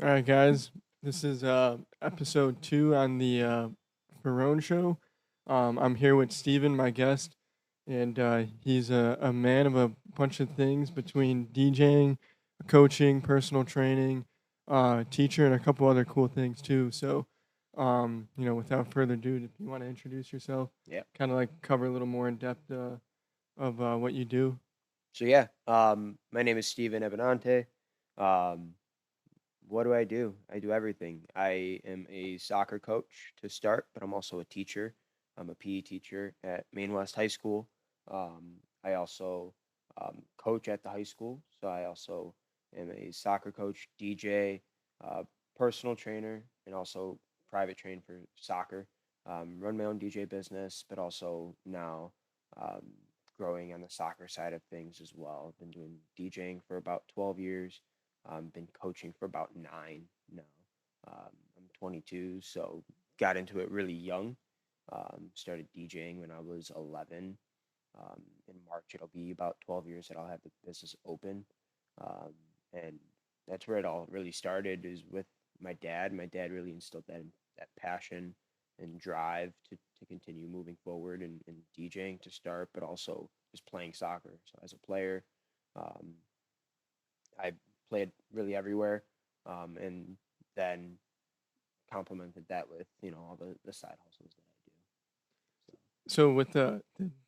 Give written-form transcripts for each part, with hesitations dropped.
All right, guys. This is episode 2 on the Barone Show. I'm here with Steven, my guest, and he's a man of a bunch of things between DJing, coaching, personal training, teacher, and a couple other cool things too. So, without further ado, if you want to introduce yourself, Yeah. kind of like cover a little more in depth of what you do. My name is Steven Abbinante. Um, what do? I do everything. I am a soccer coach to start, but I'm also a teacher. I'm a PE teacher at Maine West High School. I also coach at the high school, so I also am a soccer coach, DJ, uh, personal trainer, and also private train for soccer. Run my own DJ business, but also now um, growing on the soccer side of things as well. I've been doing DJing for about 12 years. Been coaching for about 9 now. I'm 22, so got into it really young. Started DJing when I was 11. In March, it'll be about 12 years that I'll have the business open. Um, and that's where it all really started is with my dad. My dad really instilled that passion and drive to continue moving forward and DJing to start, but also just playing soccer. So as a player, um, I played really everywhere, and then complemented that with all the side hustles that I do. So So with the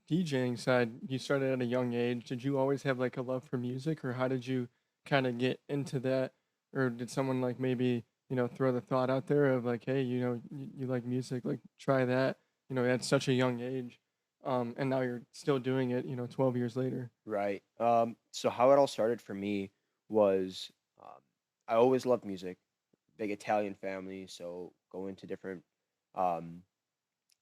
DJing side, you started at a young age. Did you always have like a love for music, or how did you kind of get into that? Or did someone like maybe throw the thought out there of like, hey, you like music, like try that, at such a young age, and now you're still doing it, 12 years later. right. So how it all started for me was I always loved music. Big Italian family, so going to different um,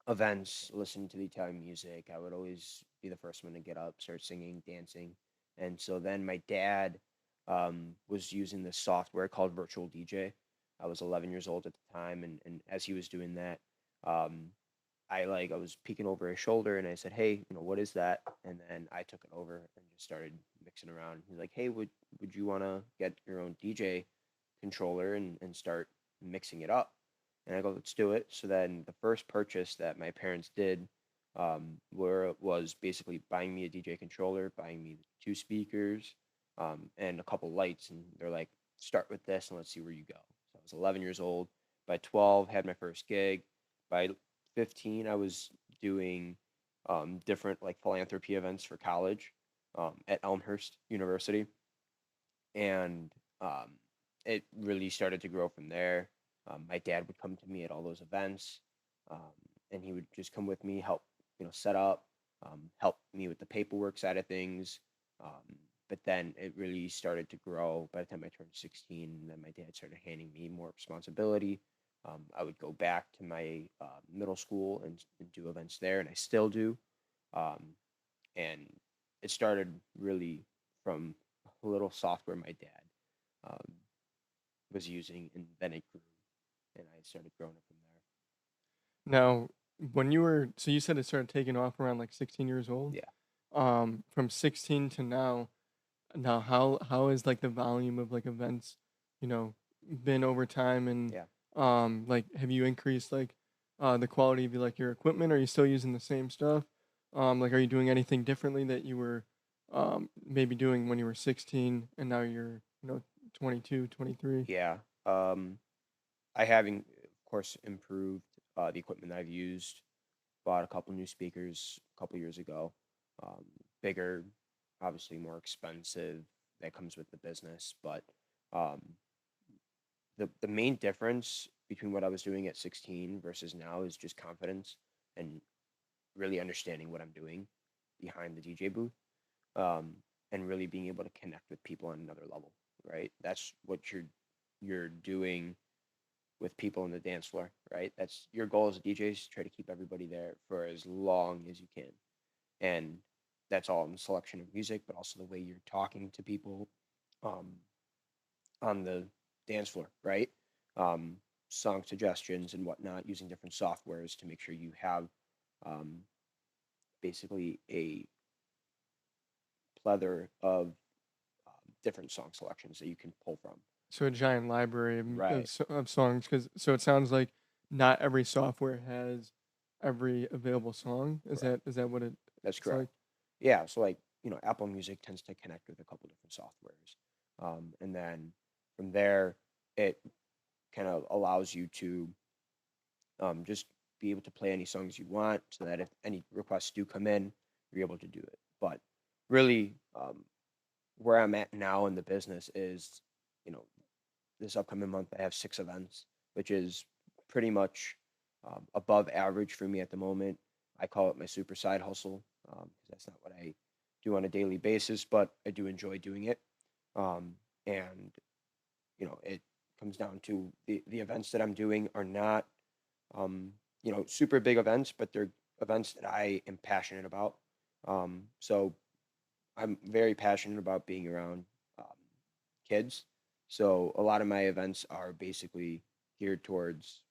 events, listening to the Italian music. I would always be the first one to get up, start singing, dancing. And so then my dad was using this software called Virtual DJ. I was 11 years old at the time, and as he was doing that, um, I was peeking over his shoulder, and I said, "Hey, what is that?" And then I took it over and just started mixing around. He's like, "Hey, would you want to get your own DJ controller and start mixing it up?" And I go, "Let's do it." So then the first purchase that my parents did was basically buying me a DJ controller, buying me two speakers, and a couple lights. And they're like, "Start with this and let's see where you go." So I was 11 years old. By 12, had my first gig. By 15, I was doing different like philanthropy events for college at Elmhurst University. And um, it really started to grow from there. My dad would come to me at all those events, um, and he would just come with me, help set up, help me with the paperwork side of things. But then it really started to grow. By the time I turned 16, then my dad started handing me more responsibility. I would go back to my middle school and do events there, and I still do. Um, and it started really from a little software my dad um, was using, and then it grew, and I started growing it from Now, when you were, so you said it started taking off around like 16 years old. there. From 16 to now, how is like the volume of like events, you know, been over time, and Yeah, like have you increased like the quality of like your equipment? Are you still using the same stuff? Like are you doing anything differently that you were maybe doing when you were 16 and now you're 22, 23? yeah, yeah. I having, of course, improved the equipment I've used. Bought a couple new speakers a couple years ago. Um, Bigger, obviously more expensive. That comes with the business, but um, the main difference between what I was doing at 16 versus now is just confidence and really understanding what I'm doing behind the DJ booth, um, and really being able to connect with people on another level. Right, that's what you're doing with people in the dance floor. Right, that's your goal as a DJ is to try to keep everybody there for as long as you can, and that's all in the selection of music, but also the way you're talking to people um, on the dance floor. Right, um, song suggestions and whatnot using different softwares to make sure you have um, basically a plethora of different song selections that you can pull from. So a giant library Right. of songs, because so it sounds like not every software has every available song. Correct. Is that what That's it's correct. like? Yeah. So like, Apple Music tends to connect with a couple different softwares. And then from there, it kind of allows you to just be able to play any songs you want so that if any requests do come in, you're able to do it. But really, where I'm at now in the business is, you know, this upcoming month I have 6 events, which is pretty much above average for me at the moment. I call it my super side hustle because that's not what I do on a daily basis, but I do enjoy doing it. And it comes down to the events that I'm doing are not super big events, but they're events that I am passionate about. So I'm very passionate about being around um, kids. So a lot of my events are basically geared towards,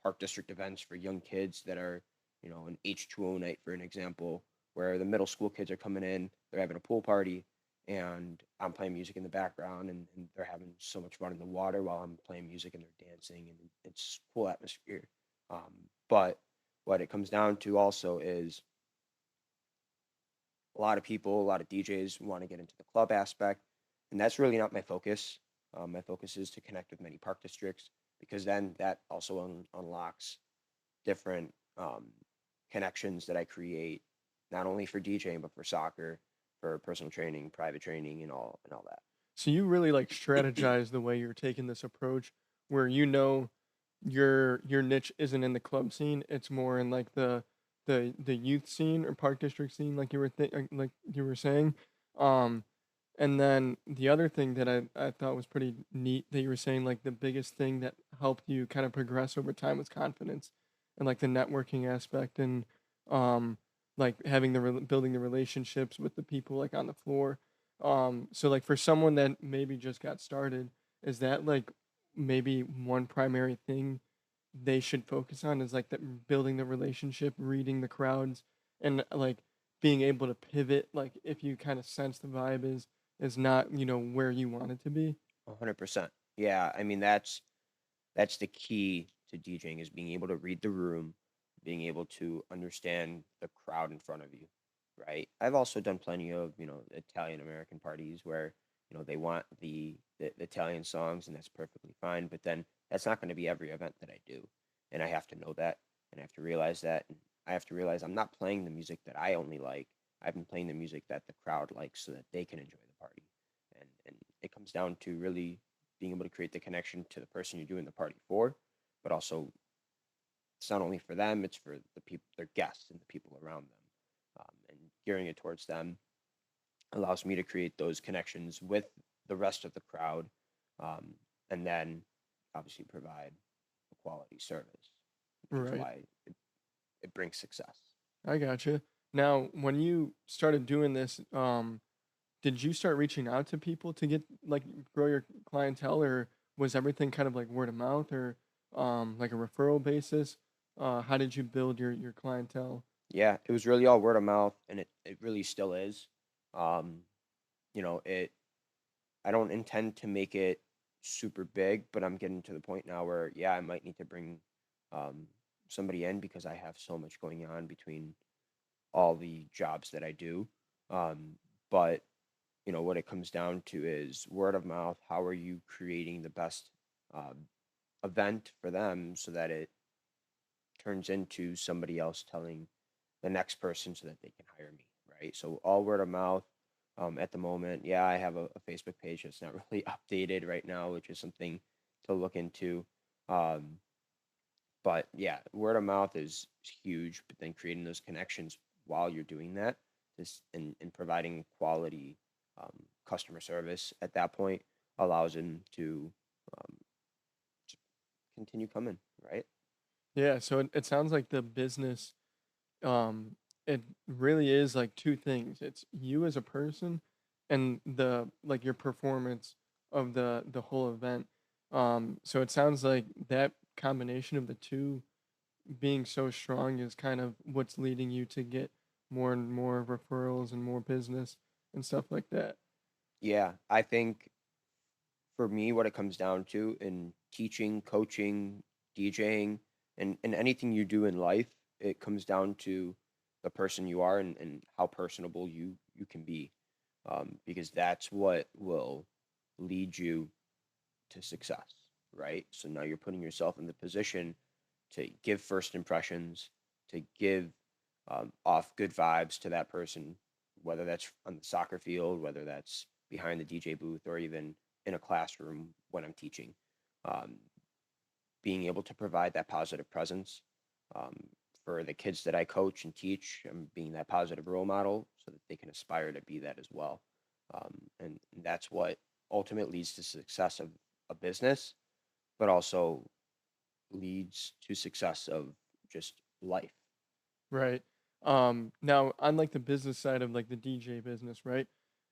park district events for young kids that are, an H2O night, for an example, where the middle school kids are coming in, they're having a pool party, and I'm playing music in the background, and they're having so much fun in the water while I'm playing music and they're dancing, and it's cool atmosphere. But what it comes down to also is a lot of people, a lot of DJs want to get into the club aspect, and that's really not my focus. My focus is to connect with many park districts because then that also unlocks different connections that I create, not only for DJing but for soccer, for personal training, private training, and all that. So you really like strategize the way you're taking this approach, where your niche isn't in the club scene; it's more in like the youth scene or park district scene, like like you were saying. Um, and then the other thing that I thought was pretty neat that you were saying, like the biggest thing that helped you kind of progress over time was confidence, and like the networking aspect, and um, like having building the relationships with the people like on the floor. So like for someone that maybe just got started, is that like maybe one primary thing they should focus on is like that building the relationship, reading the crowds, and like being able to pivot, like if you kind of sense the vibe is not, where you want it to be. 100%. Yeah, I mean that's the key to DJing is being able to read the room, being able to understand the crowd in front of you, right? I've also done plenty of, Italian American parties where, they want the Italian songs and that's perfectly fine, but then that's not going to be every event that I do. And I have to know that and I have to realize that and I have to realize I'm not playing the music that I only like. I've been playing the music that the crowd likes so that they can enjoy the party. And it comes down to really being able to create the connection to the person you're doing the party for, but also it's not only for them, it's for the people, their guests, and the people around them. And gearing it towards them allows me to create those connections with the rest of the crowd, um, and then obviously provide a quality service, which is Right. why it brings success. I gotcha. Now, when you started doing this, did you start reaching out to people to get like grow your clientele, or was everything kind of like word of mouth, or like a referral basis? How did you build your clientele? Yeah, it was really all word of mouth, and it really still is. Um, it I don't intend to make it super big, but I'm getting to the point now where yeah, I might need to bring um, somebody in because I have so much going on between all the jobs that I do. Um, but what it comes down to is word of mouth. How are you creating the best um, event for them so that it turns into somebody else telling the next person so that they can hire me, right? So all word of mouth. At the moment, yeah, I have a Facebook page that's not really updated right now, which is something to look into. Um, but yeah, word of mouth is huge. But then creating those connections while you're doing that, and providing quality customer service at that point allows them um, to continue coming, right? Yeah, so it sounds like the business, um, it really is like two things. It's you as a person and the like your performance of the whole event. So it sounds like that combination of the two being so strong is kind of what's leading you to get more and more referrals and more business and stuff like that. Yeah, I think for me, what it comes down to in teaching, coaching, DJing, and anything you do in life, it comes down to the person you are and how personable you can be, because that's what will lead you to success, right? So now you're putting yourself in the position to give first impressions, to give off good vibes to that person, whether that's on the soccer field, whether that's behind the DJ booth, or even in a classroom when I'm teaching. Um, Being able to provide that positive presence um, for the kids that I coach and teach, and being that positive role model so that they can aspire to be that as well. And that's what ultimately leads to success of a business, but also leads to success of just life. Right. Now on like the business side of like the DJ business, right?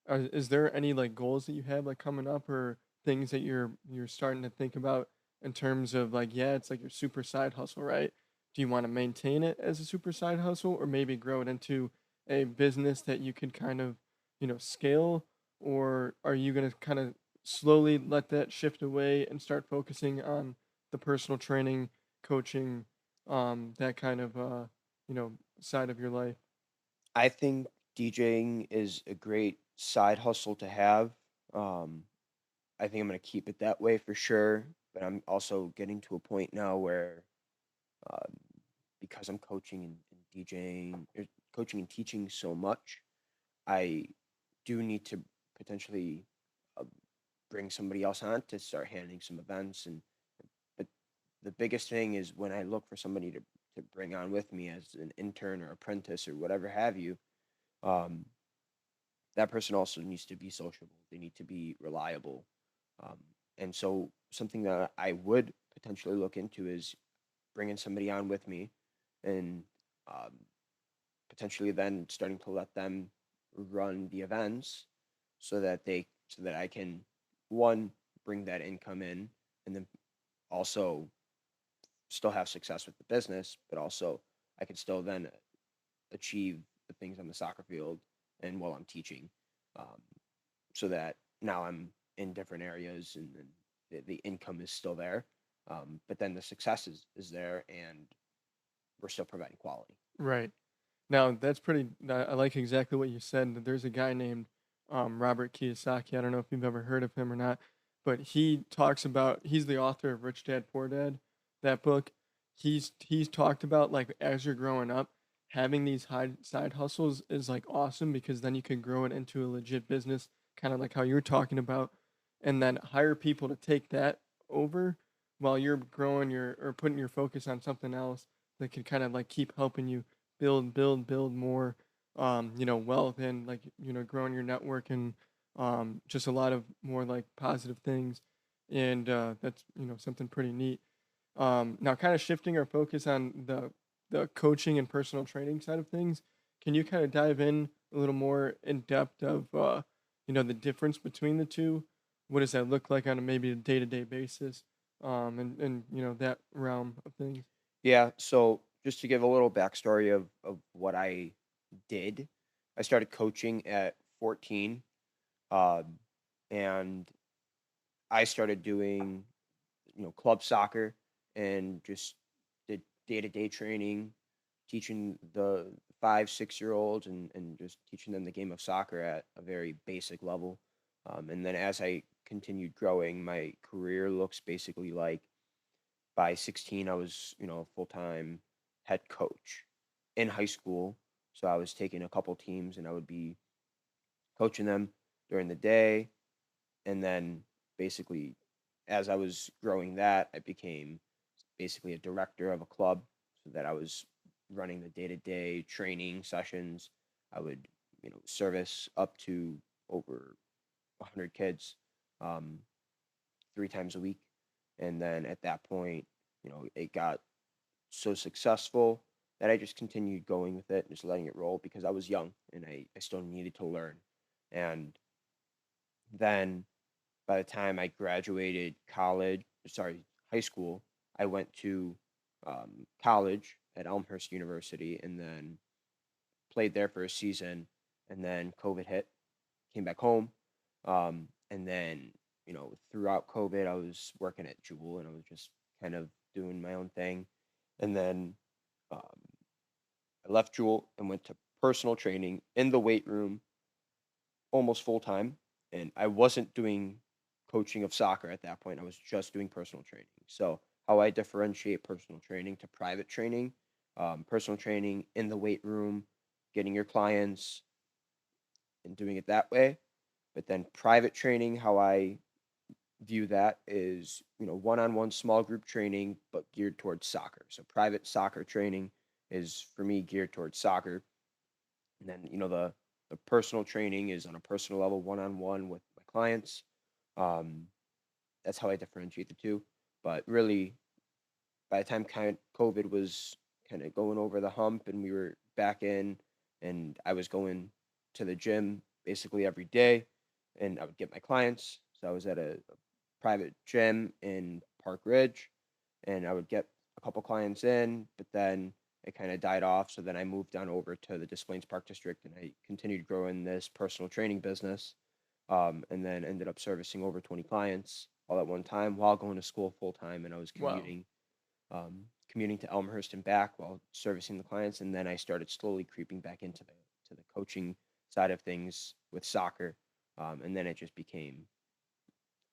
Is there any like goals that you have like coming up or things that you're starting to think about in terms of like yeah, it's like your super side hustle, right? Do you want to maintain it as a super side hustle or maybe grow it into a business that you could kind of, scale, or are you going to kind of slowly let that shift away and start focusing on the personal training, coaching, that kind of side of your life. I think DJing is a great side hustle to have. Um, I think I'm going to keep it that way for sure. But I'm also getting to a point now where, um, because I'm coaching and DJing, coaching and teaching so much, I do need to potentially uh, bring somebody else on to start handling some events. And but the biggest thing is when I look for somebody to bring on with me as an intern or apprentice or whatever have you, um, that person also needs to be sociable. They need to be reliable. Um, and so something that I would potentially look into is bringing somebody on with me and um, potentially then starting to let them run the events so that I can one bring that income in and then also still have success with the business, but also I can still then achieve the things on the soccer field and while I'm teaching, um, so that now I'm in different areas and the income is still there, but then the success is there and we're still providing quality. Right. Now that's pretty. I like exactly what you said. That there's a guy named Robert Kiyosaki. I don't know if you've ever heard of him or not, but he talks about. He's the author of Rich Dad Poor Dad, that book. He's talked about like as you're growing up, having these high side hustles is like awesome because then you can grow it into a legit business, kind of like how you're talking about, and then hire people to take that over while you're growing your or putting your focus on something else that can kind of like keep helping you build more wealth and like growing your network and just a lot of more like positive things, and that's something pretty neat. Now kind of shifting our focus on the coaching and personal training side of things, can you kind of dive in a little more in depth of the difference between the two? What does that look like on a maybe a day-to-day basis, and that realm of things? Yeah. So just to give a little backstory of what I did, I started coaching at 14, um, and I started doing club soccer and just did day to day training, teaching the 5 6 year olds and just teaching them the game of soccer at a very basic level. And then as I continued growing, my career looks basically like by 16 I was a full time head coach in high school. So I was taking a couple teams and I would be coaching them during the day, and then basically as I was growing that, I became basically a director of a club so that I was running the day-to-day training sessions. I would, service up to over 100 kids, um, 3 times a week. And then at that point, it got so successful that I just continued going with it and just letting it roll because I was young and I still needed to learn. And then by the time I graduated high school, I went to college at Elmhurst University and then played there for a season. And then COVID hit, came back home. And then throughout COVID, I was working at Jewel and I was just kind of doing my own thing. And then um, I left Jewel and went to personal training in the weight room almost full time. And I wasn't doing coaching of soccer at that point. I was just doing personal training. So, how I differentiate personal training to private training, personal training in the weight room, getting your clients and doing it that way. But then private training, how I view that is, one-on-one small group training, but geared towards soccer. So private soccer training is for me geared towards soccer. And then, the personal training is on a personal level, one-on-one with my clients. Um, that's how I differentiate the two. But really, by the time COVID was kind of going over the hump and we were back in, and I was going to the gym basically every day, and I would get my clients. So I was at a private gym in Park Ridge, and I would get a couple clients in, but then it kind of died off. So then I moved on over to the Des Plaines Park District, and I continued growing this personal training business, and then ended up servicing over 20 clients all at one time while going to school full time, and I was Wow. commuting to Elmhurst and back while servicing the clients, and then I started slowly creeping back into the coaching side of things with soccer, and then it just became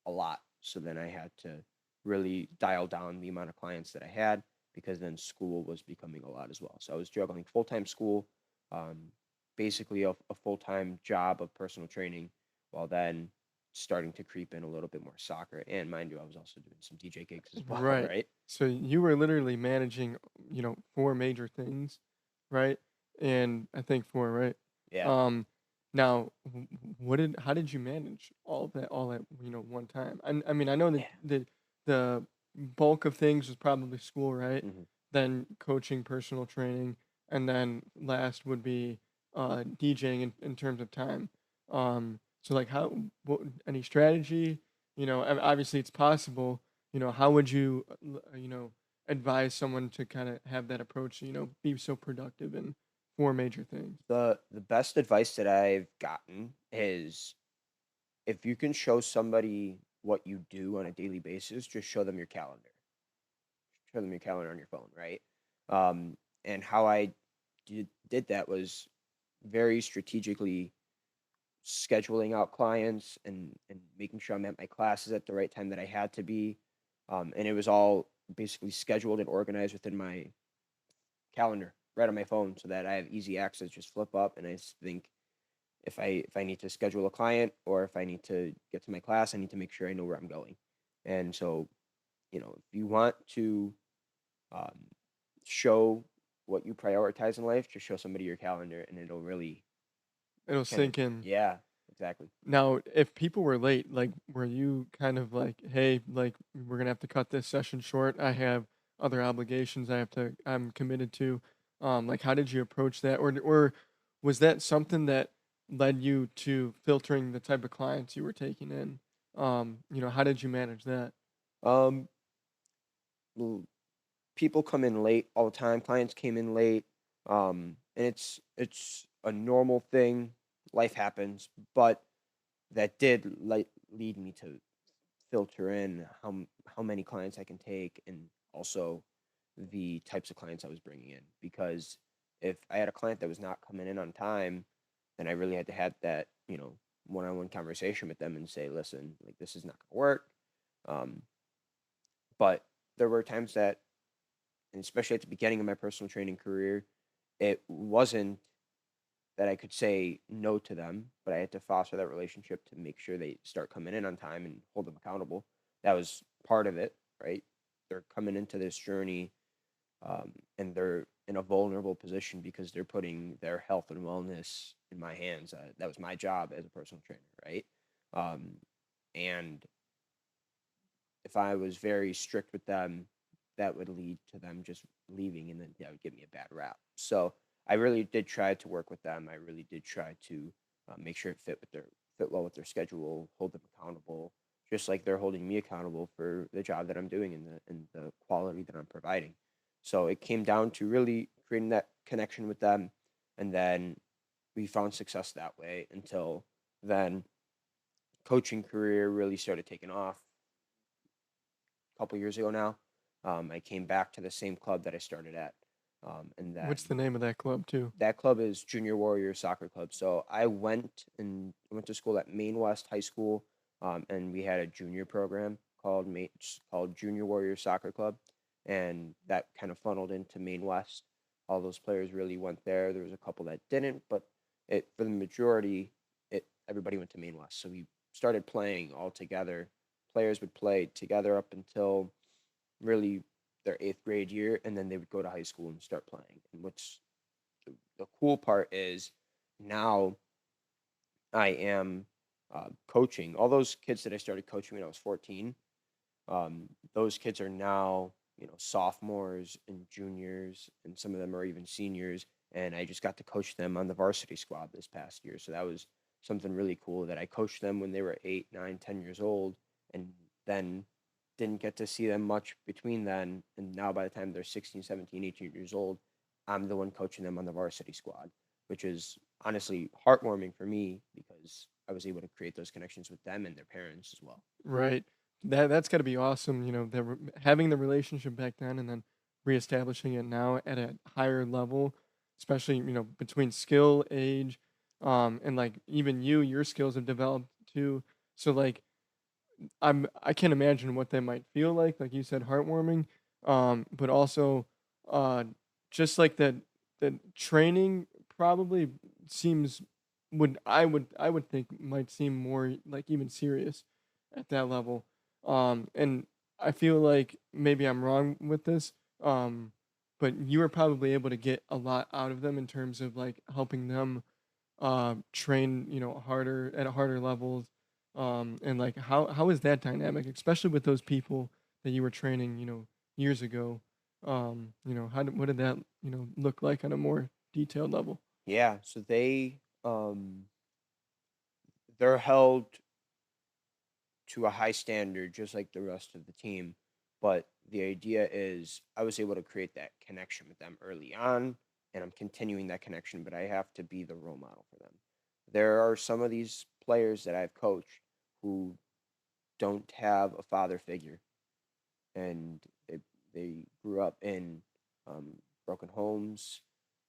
a lot. So then I had to really dial down the amount of clients that I had because then school was becoming a lot as well. So I was juggling full time school, um, basically a full time job of personal training, while then starting to creep in a little bit more soccer. And mind you, I was also doing some DJ gigs as well, Right. right? So you were literally managing, four major things, right? And I think four, right? Yeah. Um, now, how did you manage all of that all at, one time? I mean, I know that Yeah. the bulk of things was probably school, right? hmm Then coaching, personal training, and then last would be DJing in terms of time. So like any strategy, obviously it's possible, how would you advise someone to kind of have that approach to, be so productive in four major things? The best advice that I've gotten is if you can show somebody what you do on a daily basis, just show them your calendar. Show them your calendar on your phone, right? And how I did that was very strategically scheduling out clients and making sure I'm at my classes at the right time that I had to be. And it was all basically scheduled and organized within my calendar right on my phone so that I have easy access, just flip up and I think if I need to schedule a client or if I need to get to my class, I need to make sure I know where I'm going. And so, if you want to um, show what you prioritize in life, just show somebody your calendar and it'll really It'll kind of, sink in. yeah, exactly. Now, if people were late, like, were you kind of like, hey, like, we're gonna have to cut this session short. I have other obligations I'm committed to. Like, how did you approach that, or was that something that led you to filtering the type of clients you were taking in? How did you manage that? Um, l- People come in late all the time. Clients came in late, and it's a normal thing. Life happens, but that did lead me to filter in how many clients I can take, and also the types of clients I was bringing in. Because if I had a client that was not coming in on time, then I really had to have that one-on-one conversation with them and say, listen, like this is not going to work. Um, but there were times that, and especially at the beginning of my personal training career, it wasn't that I could say no to them, but I had to foster that relationship to make sure they start coming in on time and hold them accountable. That was part of it, right? They're coming into this journey, and they're in a vulnerable position because they're putting their health and wellness in my hands. That was my job as a personal trainer, right? Um, and if I was very strict with them, that would lead to them just leaving, and then that would give me a bad rap. So I really did try to work with them. I really did try to make sure it fit well with their schedule, hold them accountable, just like they're holding me accountable for the job that I'm doing and the quality that I'm providing. So it came down to really creating that connection with them, and then we found success that way until then coaching career really started taking off a couple years ago now. I came back to the same club that I started at, and then What's the name of that club too? that club is Junior Warrior Soccer Club. So I went to school at Maine West High School, and we had a junior program called Junior Warrior Soccer Club, and that kind of funneled into Maine West. All those players really went there. There was a couple that didn't, but it for the majority, it everybody went to Maine West. So we started playing all together. Players would play together up until really their eighth grade year, and then they would go to high school and start playing. And the cool part is now I am coaching all those kids that I started coaching when I was 14. Those kids are now, sophomores and juniors, and some of them are even seniors. And I just got to coach them on the varsity squad this past year. So that was something really cool that I coached them when they were 8, 9, 10 years old, and then didn't get to see them much between then. And now by the time they're 16, 17, 18 years old, I'm the one coaching them on the varsity squad, which is honestly heartwarming for me because I was able to create those connections with them and their parents as well. Right. That's got to be awesome. Having the relationship back then and then reestablishing it now at a higher level, especially between skill, age, and like even your skills have developed too. So like I can't imagine what that might feel like you said, heartwarming. But also, uh, just like that training probably seems would think might seem more like even serious at that level. And I feel like maybe I'm wrong with this. But you were probably able to get a lot out of them in terms of like helping them train harder at a harder levels, and like how is that dynamic, especially with those people that you were training years ago. What did that look like on a more detailed level? Yeah, so they're held to a high standard just like the rest of the team. But the idea is I was able to create that connection with them early on, and I'm continuing that connection, but I have to be the role model for them. There are some of these players that I've coached who don't have a father figure, and they grew up in broken homes.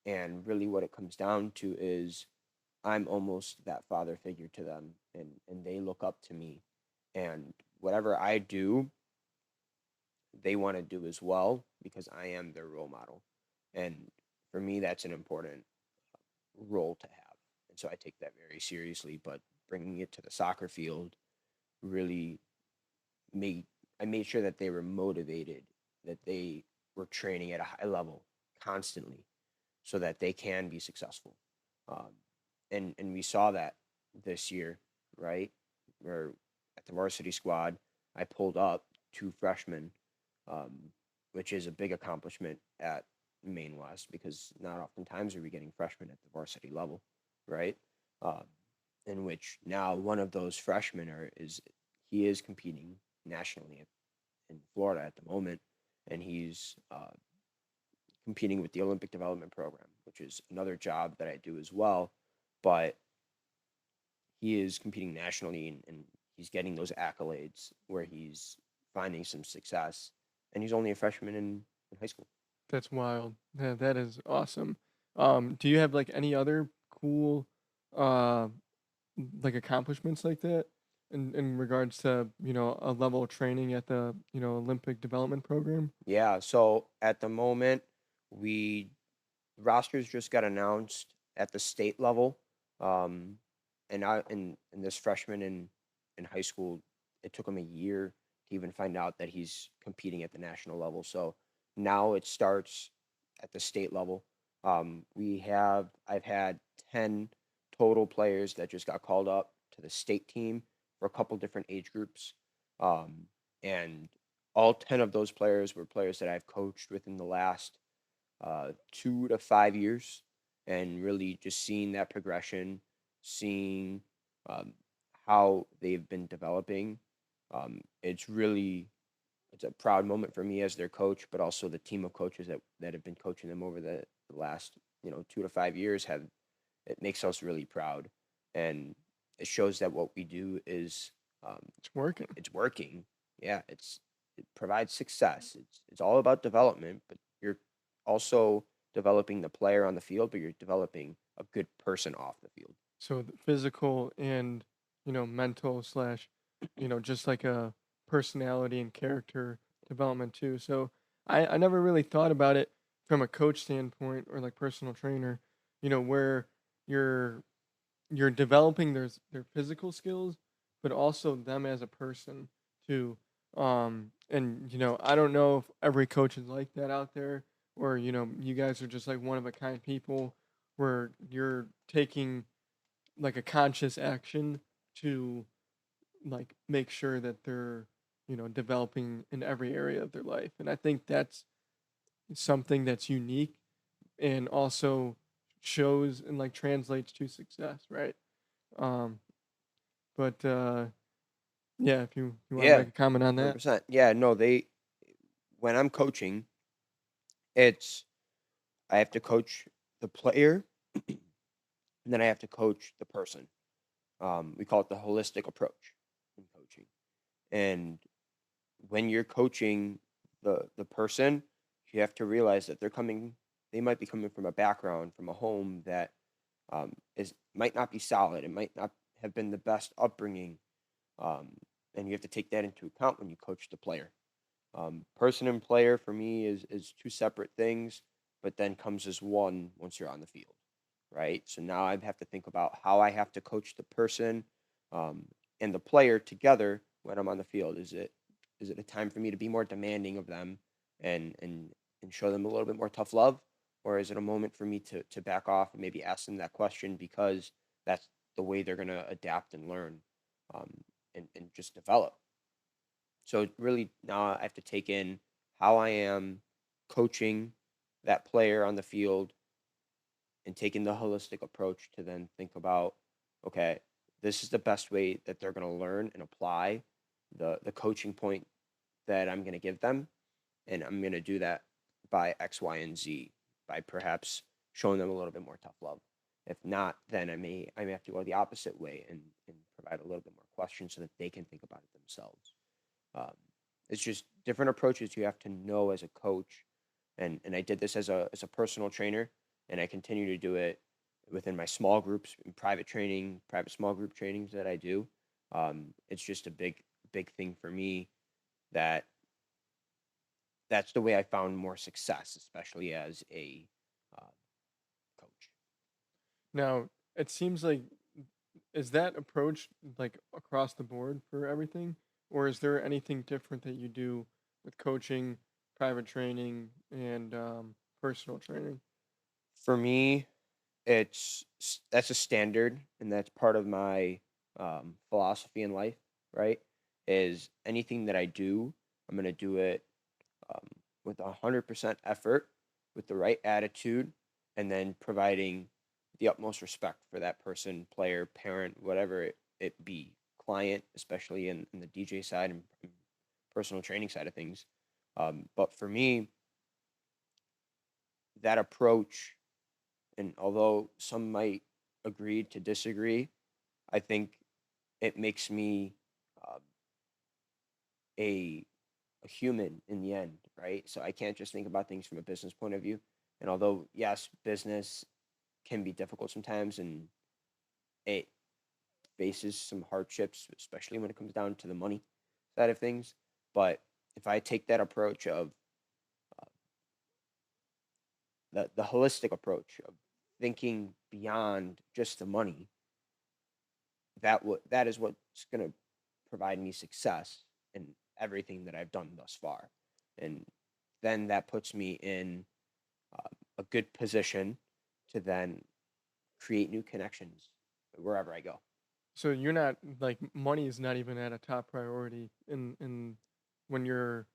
And really, what it comes down to is I'm almost that father figure to them, and they look up to me. And whatever I do, they want to do as well because I am their role model. And for me, that's an important role to have. And so I take that very seriously. But bringing it to the soccer field really made I made sure that they were motivated, that they were training at a high level constantly, so that they can be successful. Um, and we saw that this year, right? Where at the varsity squad, I pulled up two freshmen, um, which is a big accomplishment at Maine West because not oftentimes are we getting freshmen at the varsity level, right? Um, in which now one of those freshmen he is competing nationally in Florida at the moment, and he's competing with the Olympic Development Program, which is another job that I do as well. But he is competing nationally, and he's getting those accolades where he's finding some success. And he's only a freshman in high school. That's wild. That is awesome. Do you have like any other cool uh like accomplishments like that in regards to a level of training at the Olympic development program? Yeah. So at the moment, we rosters just got announced at the state level. Um, and this freshman in high school, it took him a year to even find out that he's competing at the national level. So now it starts at the state level. I've had 10 total players that just got called up to the state team for a couple different age groups. Um, and all 10 of those players were players that I've coached within the last 2 to 5 years, and really just seeing that progression, seeing um, how they've been developing. It's a proud moment for me as their coach, but also the team of coaches that have been coaching them over the last 2 to 5 years have it makes us really proud. And it shows that what we do is It's working. it's working. Yeah, it provides success. It's all about development, but you're also developing the player on the field, but you're developing a good person off the field. So the physical and, mental slash, just like a personality and character development too. So I never really thought about it from a coach standpoint or like personal trainer, where you're you're developing their physical skills, but also them as a person too. And I don't know if every coach is like that out there, or you guys are just like one of a kind people where you're taking like a conscious action to like make sure that they're developing in every area of their life. And I think that's something that's unique and also shows and like translates to success, right? um but yeah, if you want to Yeah, make a comment on that. 100%. Yeah, no, they when I'm coaching, it's I have to coach the player, and then I have to coach the person. We call it the holistic approach in coaching. And when you're coaching the person, you have to realize that they might be coming from a background, from a home that is might not be solid. It might not have been the best upbringing, um, and you have to take that into account when you coach the player. Person and player for me is two separate things, but then comes as one once you're on the field, right? So now I have to think about how I have to coach the person um, and the player together when I'm on the field. Is it a time for me to be more demanding of them and and show them a little bit more tough love, or is it a moment for me to back off and maybe ask them that question because that's the way they're gonna adapt and learn um, and just develop. So really now I have to take in how I am coaching that player on the field and taking the holistic approach to then think about, okay, this is the best way that they're going to learn and apply the coaching point that I'm going to give them, and I'm going to do that by X, Y, and Z by perhaps showing them a little bit more tough love. If not, then I may have to go the opposite way and provide a little bit more questions so that they can think about it themselves. Um, it's just different approaches you have to know as a coach, and I did this as a personal trainer, and I continue to do it within my small groups, in private training, private small group trainings that I do. It's just a big thing for me that that's the way I found more success, especially as a uh, coach. Now, it seems like, is that approach like across the board for everything, or is there anything different that you do with coaching, private training, and personal training? For me, that's a standard, and that's part of my philosophy in life. Right, is anything that I do, I'm gonna do it um, with 100% effort, with the right attitude, and then providing the utmost respect for that person, player, parent, whatever it be, client, especially in the DJ side and personal training side of things. But for me, that approach, and although some might agree to disagree, I think it makes me uh, a a human in the end, right? So I can't just think about things from a business point of view. And although yes, business can be difficult sometimes, and it faces some hardships, especially when it comes down to the money side of things. But if I take that approach of uh, the holistic approach of thinking beyond just the money, that is what's going to provide me success in everything that I've done thus far, and then that puts me in a good position to then create new connections wherever I go. So you're not like, money is not even at a top priority in when you're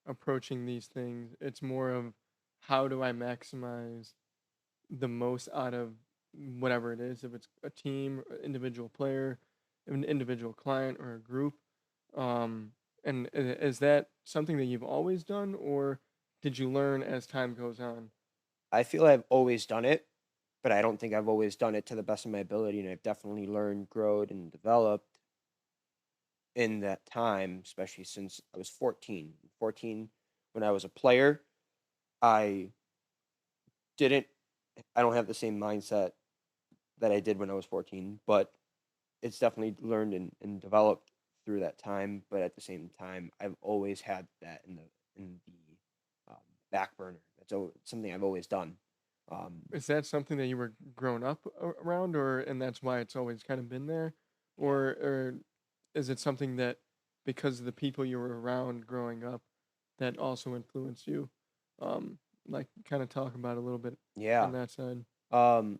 approaching these things. It's more of, how do I maximize the most out of whatever it is, if it's a team, individual player, an individual client, or a group. um and is that something that you've always done, or did you learn as time goes on? I feel I've always done it, but I don't think I've always done it to the best of my ability, and I've definitely learned, growed, and developed in that time, especially since I was 14. 14, when I was a player, I didn't, I don't have the same mindset that I did when I was 14, but it's definitely learned and developed through that time. But at the same time, I've always had that in the back burner. Something I've always done. Um, Is that something that you were grown up around, or and that's why it's always kind of been there, yeah, or is it something that because of the people you were around growing up that also influenced you? Like kind of talk about a little bit on yeah. that side. Um,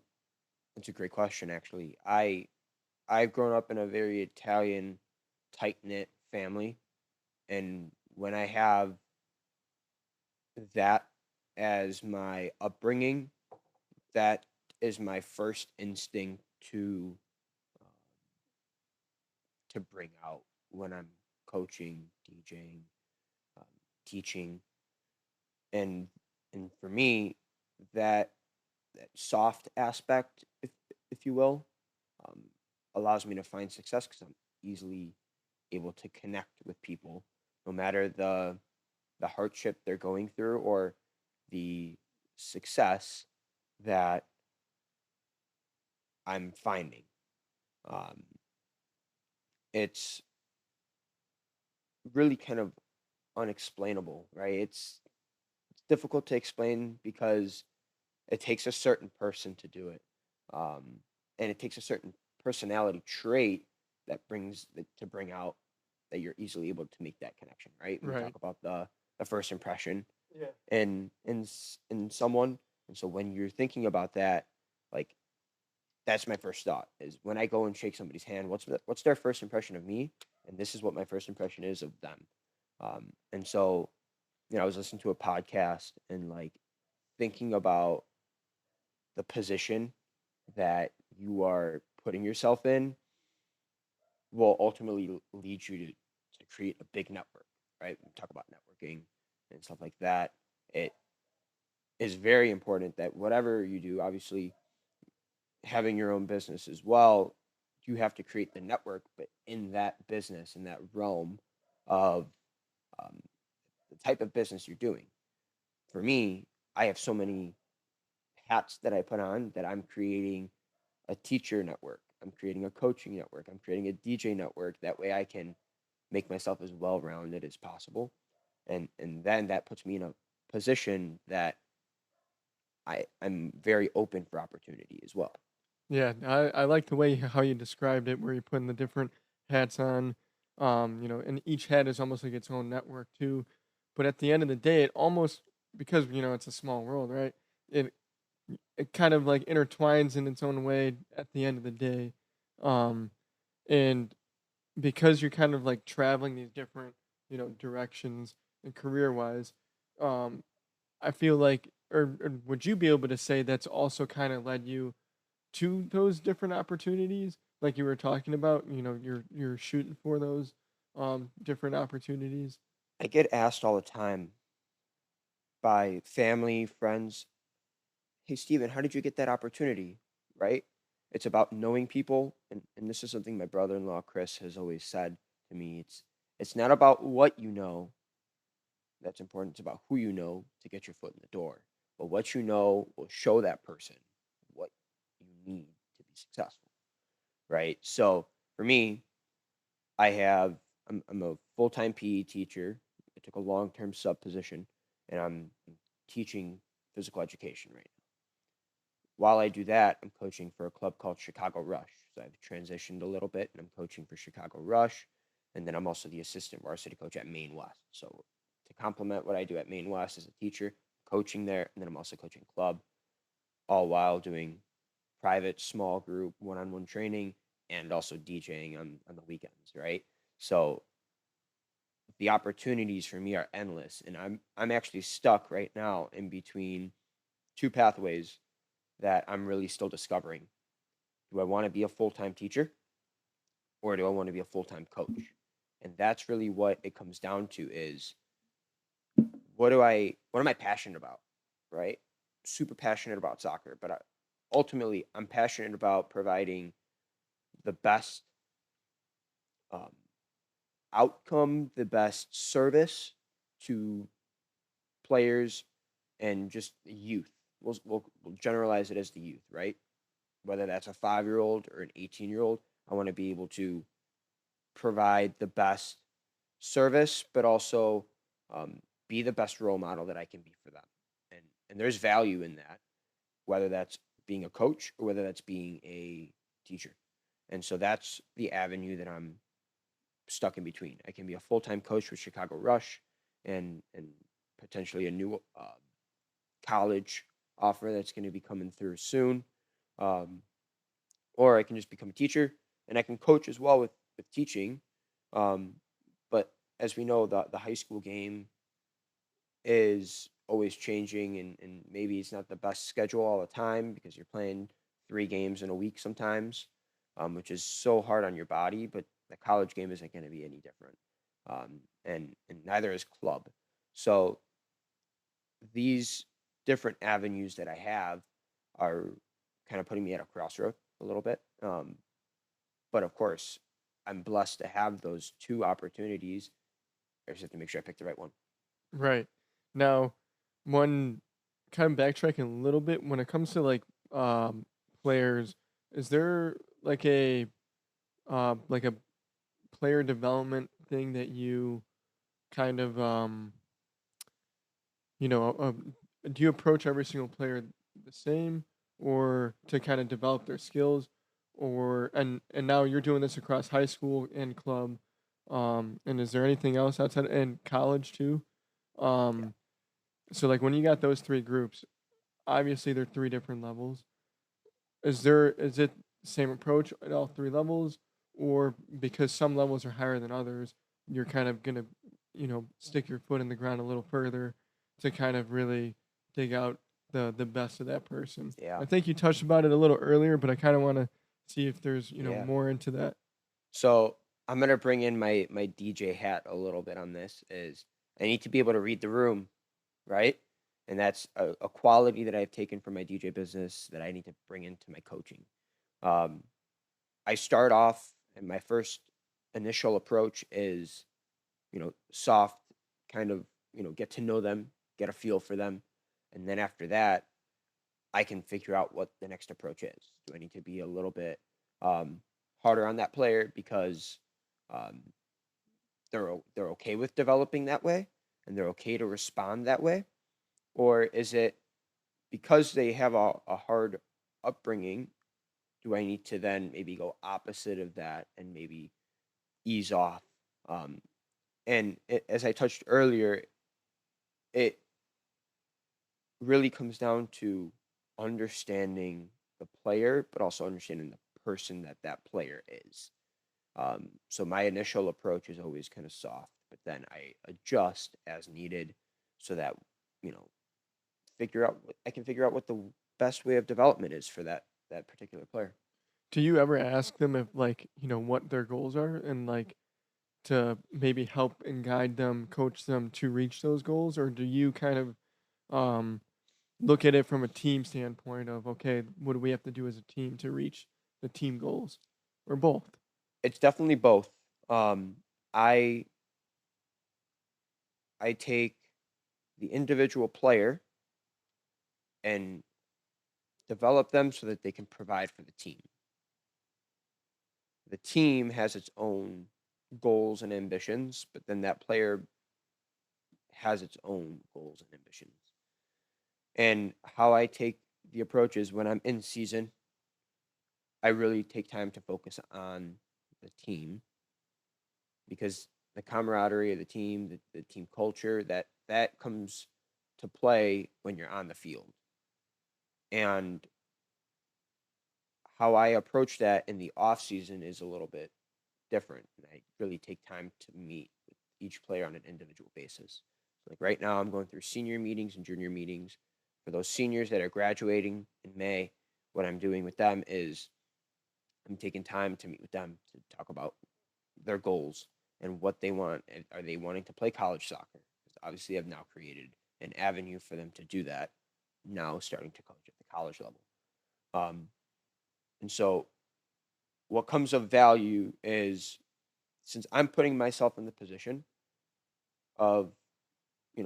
it's a great question, actually. I've grown up in a very Italian, tight knit family, and when I have that as my upbringing, that is my first instinct um, to bring out when I'm coaching, DJing, um, teaching, and for me, that that soft aspect, if you will, um, allows me to find success because I'm easily able to connect with people, no matter the hardship they're going through or the success that I'm finding. Um, it's really kind of unexplainable, right? It's difficult to explain because it takes a certain person to do it, um, and it takes a certain personality trait to bring out that you're easily able to make that connection, right? When we Right. talk about the first impression Yeah. in someone, and so when you're thinking about that, like that's my first thought is when I go and shake somebody's hand, what's their first impression of me, and this is what my first impression is of them. And so, I was listening to a podcast and like thinking about the position that you are putting yourself in will ultimately lead you to create a big network, right? We talk about networking and stuff like that. It is very important that whatever you do, obviously having your own business as well, you have to create the network, but in that business, in that realm of um, the type of business you're doing. For me, I have so many hats that I put on that I'm creating a teacher network. I'm creating a coaching network. I'm creating a DJ network. That way I can make myself as well rounded as possible. And then that puts me in a position that I'm very open for opportunity as well. Yeah, I like the way how you described it, where you're putting the different hats on, and each hat is almost like its own network too. But at the end of the day, it almost because it's a small world, right? It it kind of like intertwines in its own way at the end of the day, um, and because you're kind of like traveling these different directions and career wise, um, I feel like, or would you be able to say that's also kind of led you to those different opportunities like you were talking about, you're shooting for those different opportunities. I get asked all the time by family, friends, hey, Steven, how did you get that opportunity? Right? It's about knowing people. And this is something my brother in law, Chris, has always said to me. It's not about what you know that's important. It's about who you know to get your foot in the door. But what you know will show that person what you need to be successful. Right? So for me, I'm a full time PE teacher. I took a long term sub position and I'm teaching physical education right now. While I do that, I'm coaching for a club called Chicago Rush. So I've transitioned a little bit and I'm coaching for Chicago Rush. And then I'm also the assistant varsity coach at Maine West. So to complement what I do at Maine West as a teacher, coaching there, and then I'm also coaching club, all while doing private, small group, one on one training, and also DJing on the weekends, right? So the opportunities for me are endless. And I'm actually stuck right now in between two pathways that I'm really still discovering. Do I want to be a full time teacher or do I want to be a full time coach? And that's really what it comes down to is what am I passionate about, right? Super passionate about soccer, but ultimately I'm passionate about providing the best um, outcome, the best service to players and just the youth. We'll generalize it as the youth, right? Whether that's a 5-year old or an 18-year old, I want to be able to provide the best service, but also um, be the best role model that I can be for them. And there's value in that, whether that's being a coach or whether that's being a teacher. And so that's the avenue that I'm stuck in between. I can be a full time coach with Chicago Rush and potentially a new college offer that's going to be coming through soon. Um, or I can just become a teacher and I can coach as well with teaching. Um, but as we know, the high school game is always changing, and maybe it's not the best schedule all the time because you're playing 3 games in a week sometimes, which is so hard on your body. But the college game isn't going to be any different, and neither is club. So these different avenues that I have are kind of putting me at a crossroad a little bit. But of course, I'm blessed to have those two opportunities. I just have to make sure I pick the right one. Right. Now, one kind of backtracking a little bit when it comes to like um players, is there like a player development thing that you kind of you know do you approach every single player the same or to kind of develop their skills or and now you're doing this across high school and club and is there anything else outside and college too? Yeah. um So like when you got those three groups, obviously they're three different levels. Is it the same approach at all three levels, or because some levels are higher than others, you're kind of gonna, stick your foot in the ground a little further to kind of really dig out the best of that person. Yeah. I think you touched about it a little earlier, but I kind of want to see if there's Yeah. more into that. So I'm gonna bring in my DJ hat a little bit on this. Is I need to be able to read the room, right? And that's a quality that I've taken from my DJ business that I need to bring into my coaching. Um, I start off, and my first initial approach is, soft, kind of, get to know them, get a feel for them, and then after that, I can figure out what the next approach is. Do I need to be a little bit um, harder on that player because um, they're okay with developing that way and they're okay to respond that way, or is it because they have a hard upbringing? Do I need to then maybe go opposite of that and maybe ease off? Um, and as I touched earlier, it really comes down to understanding the player, but also understanding the person that that player is. So my initial approach is always kind of soft, but then I adjust as needed so that, you know, I can figure out what the best way of development is for that particular player. Do you ever ask them if like what their goals are and like to maybe help and guide them, coach them to reach those goals, or do you kind of um look at it from a team standpoint of okay, what do we have to do as a team to reach the team goals, or both? It's definitely both. Um, I I take the individual player and develop them so that they can provide for the team. The team has its own goals and ambitions, but then that player has its own goals and ambitions. And how I take the approach is when I'm in season, I really take time to focus on the team because the camaraderie of the team, the team culture, that comes to play when you're on the field. And how I approach that in the off season is a little bit different. And I really take time to meet with each player on an individual basis. Like right now, I'm going through senior meetings and junior meetings. For those seniors that are graduating in May, what I'm doing with them is I'm taking time to meet with them to talk about their goals and what they want. And are they wanting to play college soccer? Because obviously, I've now created an avenue for them to do that. Now, starting to coach at the college level. Um, and so what comes of value is, since I'm putting myself in the position of,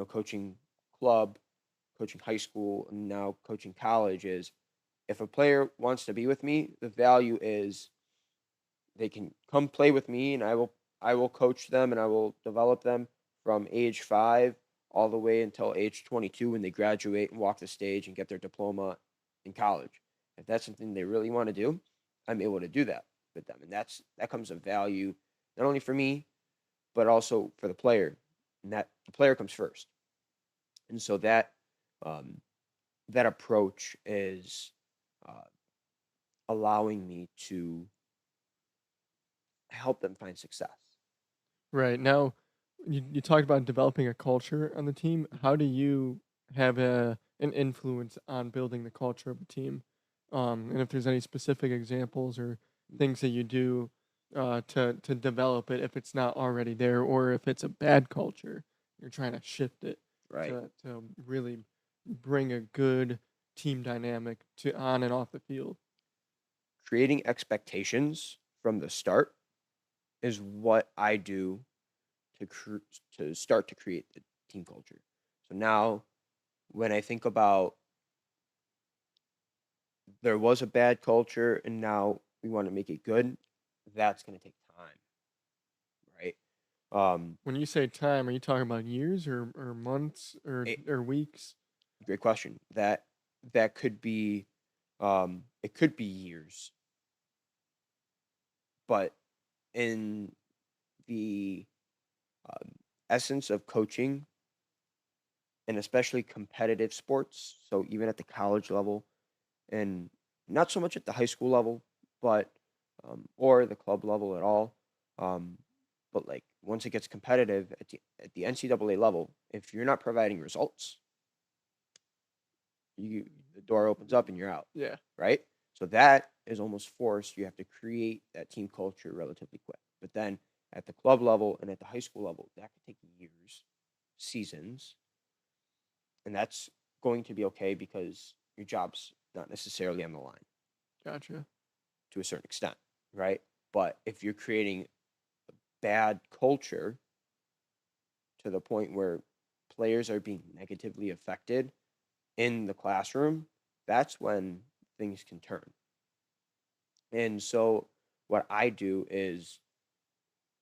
coaching club, coaching high school, and now coaching college, is if a player wants to be with me, the value is they can come play with me, and I will coach them, and I will develop them from age 5 all the way until age 22 when they graduate and walk the stage and get their diploma in college. If that's something they really want to do, I'm able to do that with them, and that comes of value not only for me but also for the player, and that the player comes first. And so um, that approach is uh, allowing me to help them find success. Right. Now, you talked about developing a culture on the team. How do you have an influence on building the culture of a team? And if there's any specific examples or things that you do to develop it if it's not already there, or if it's a bad culture, you're trying to shift it Right. to really bring a good team dynamic to on and off the field. Creating expectations from the start is what I do to start to create the team culture. So now, when I think about, there was a bad culture and now we want to make it good, that's going to take time, right? Um, When you say time, are you talking about years or months a, or weeks? Great question. That could be, it could be years, but in the um, essence of coaching, and especially competitive sports, so even at the college level, and not so much at the high school level, but or the club level at all. Um, but like once it gets competitive at the NCAA level, if you're not providing results, you the door opens up and you're out, Yeah, right? So that is almost forced. You have to create that team culture relatively quick. But then at the club level and at the high school level, that could take years, seasons, and that's going to be okay because your job's not necessarily on the line gotcha. to a certain extent, right? But if you're creating bad culture to the point where players are being negatively affected in the classroom, that's when things can turn. And so what I do is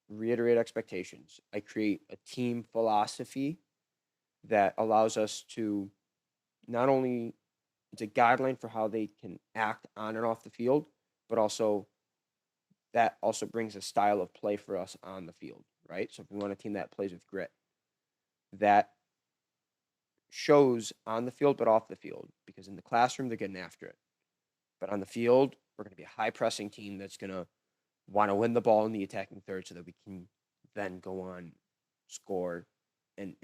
reiterate expectations. I create a team philosophy that allows us to not only, it's a guideline for how they can act on and off the field, but also that also brings a style of play for us on the field, right? So if we want a team that plays with grit, that shows on the field but off the field, because in the classroom they're getting after it, but on the field we're going to be a high pressing team that's going to want to win the ball in the attacking third so that we can then go on, score, and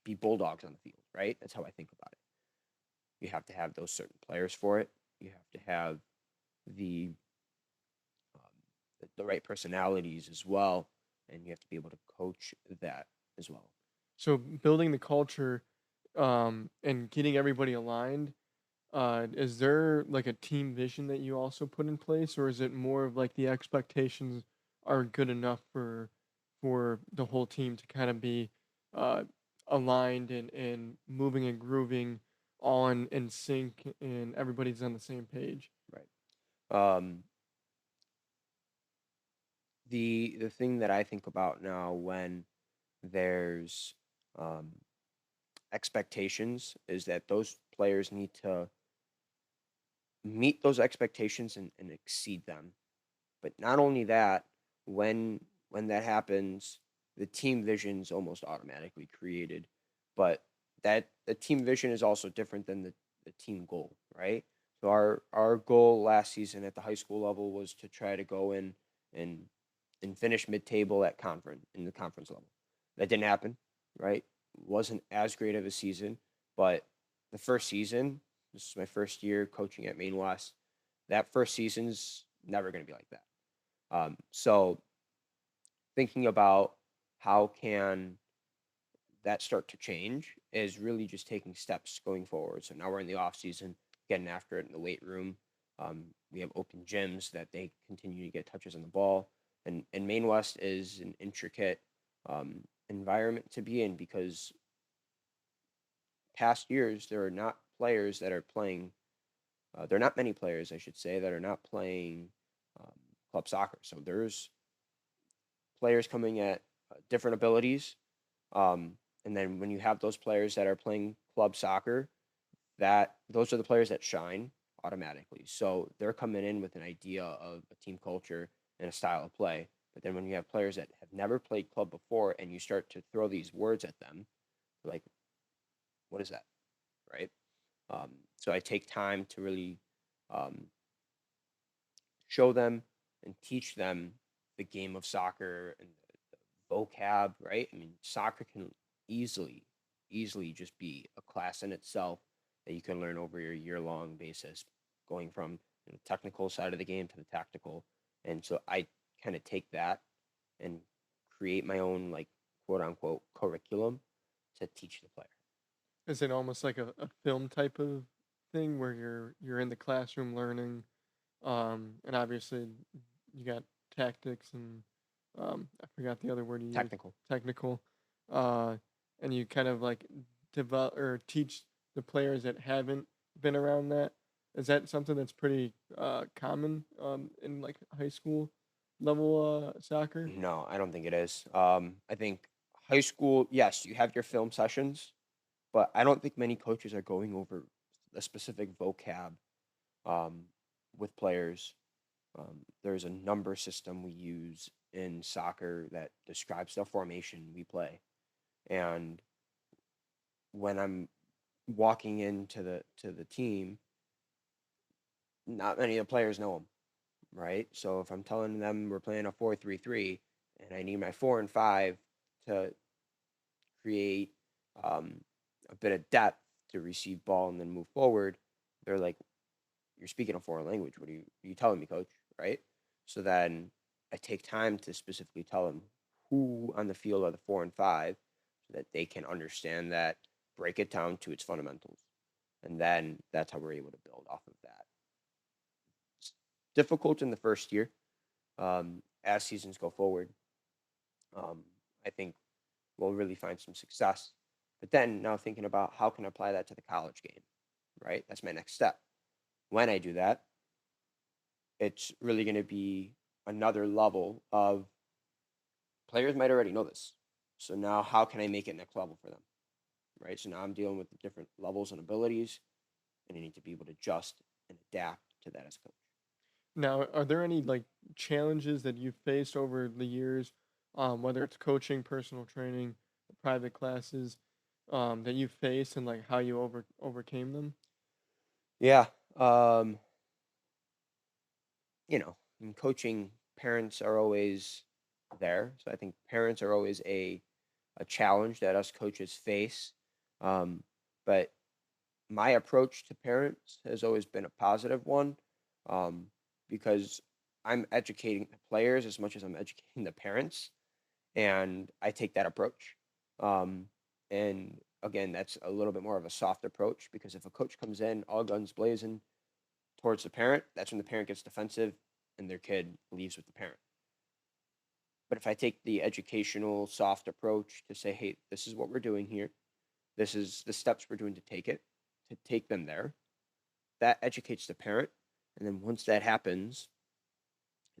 be bulldogs on the field, right? That's how I think about it. You have to have those certain players for it. You have to have the the right personalities as well, and you have to be able to coach that as well. So building the culture, and getting everybody aligned. Is there like a team vision that you also put in place, or is it more of like the expectations are good enough for the whole team to kind of be uh, aligned and moving and grooving all in sync and everybody's on the same page? Right. Um, the thing that I think about now when there's um, expectations is that those players need to meet those expectations and exceed them. But not only that, when that happens, the team vision is almost automatically created. But that the team vision is also different than the team goal, right? So our goal last season at the high school level was to try to go in and and finish mid table at conference in the conference level. That didn't happen, right? Wasn't as great of a season, but the first season, this is my first year coaching at Maine West. That first season's never going to be like that. So thinking about how can that start to change is really just taking steps going forward. So now we're in the off season. getting after it in the weight room. We have open gyms that they continue to get touches on the ball, and Maine West is an intricate environment to be in because past years there are not players that are playing. There are not many players, I should say, that are not playing um, club soccer. So there's players coming at different abilities, um, and then when you have those players that are playing club soccer, that those are the players that shine automatically. So they're coming in with an idea of a team culture and a style of play. But then when you have players that have never played club before and you start to throw these words at them, like, what is that? Right? So I take time to really um, show them and teach them the game of soccer and the vocab, right? I mean, soccer can easily just be a class in itself that you can learn over your year-long basis, going from the technical side of the game to the tactical. And so I kind of take that and create my own, like, quote unquote curriculum to teach the player. Is it almost like a film type of thing where you're in the classroom learning, and obviously you got tactics and I forgot the other word you used, Technical. technical, uh, and you kind of like develop or teach the players that haven't been around that. Is that something that's pretty common in like high school level soccer? No, I don't think it is. I think high school, yes, you have your film sessions, but I don't think many coaches are going over a specific vocab um, with players. There's a number system we use in soccer that describes the formation we play, and when I'm walking into the team, not many of the players know them, right? So if I'm telling them we're playing a 4-3-3, and I need my 4 and 5 to create um, a bit of depth to receive ball and then move forward, they're like, "You're speaking a foreign language. What are you telling me, coach?" Right? So then I take time to specifically tell them who on the field are the 4 and 5, so that they can understand that, break it down to its fundamentals, and then that's how we're able to build off of that. It's difficult in the first year. As seasons go forward, um, I think we'll really find some success. But then now thinking about how can I apply that to the college game, right? That's my next step. When I do that, it's really going to be another level of players might already know this. So now how can I make it next level for them, right? So now I'm dealing with the different levels and abilities, and I need to be able to adjust and adapt to that as a coach. Now, are there any like challenges that you've faced over the years, whether it's coaching, personal training, private classes, that you faced and like how you overcame them? Yeah. Um, in coaching, parents are always there. So I think parents are always a challenge that us coaches face. Um, but my approach to parents has always been a positive one, um, because I'm educating the players as much as I'm educating the parents, and I take that approach. Um, and again, that's a little bit more of a soft approach because if a coach comes in all guns blazing towards the parent, that's when the parent gets defensive and their kid leaves with the parent. But if I take the educational soft approach to say, hey, this is what we're doing here, this is the steps we're doing to take them there, that educates the parent. And then once that happens,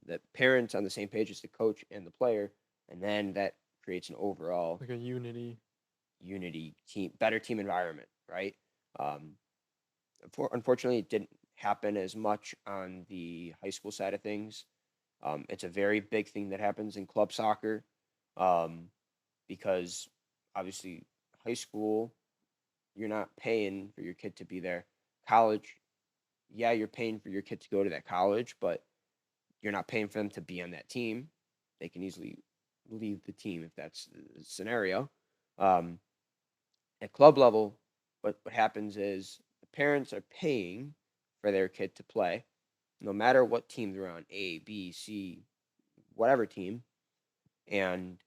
the parent's on the same page as the coach and the player. And then that creates an overall Like a unity. unity team, better team environment, right? Um, Unfortunately, it didn't happen as much on the high school side of things. It's a very big thing that happens in club soccer, um, because obviously high school, you're not paying for your kid to be there. College, yeah, you're paying for your kid to go to that college, but you're not paying for them to be on that team. They can easily leave the team if that's the scenario. Um, at club level, what happens is the parents are paying for their kid to play, no matter what team they're on, A, B, C, whatever team, and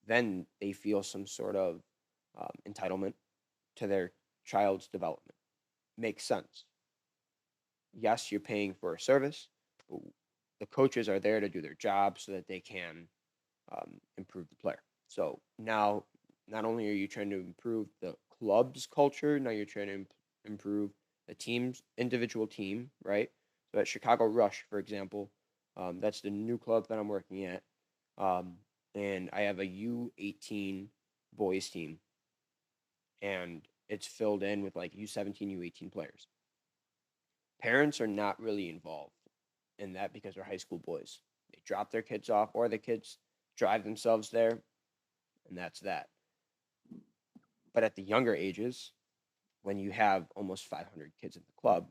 then they feel some sort of entitlement to their child's development. Makes sense. yes, you're paying for a service, but the coaches are there to do their job so that they can improve the player. So now, not only are you trying to improve the club's culture, now you're trying to improve the team's individual team, right? So at Chicago Rush, for example, that's the new club that I'm working at, um, and I have a U18 boys team, and it's filled in with like U17, U18 players. Parents are not really involved in that because they're high school boys. They drop their kids off, or the kids drive themselves there, and that's that. But at the younger ages, when you have almost 500 kids in the club,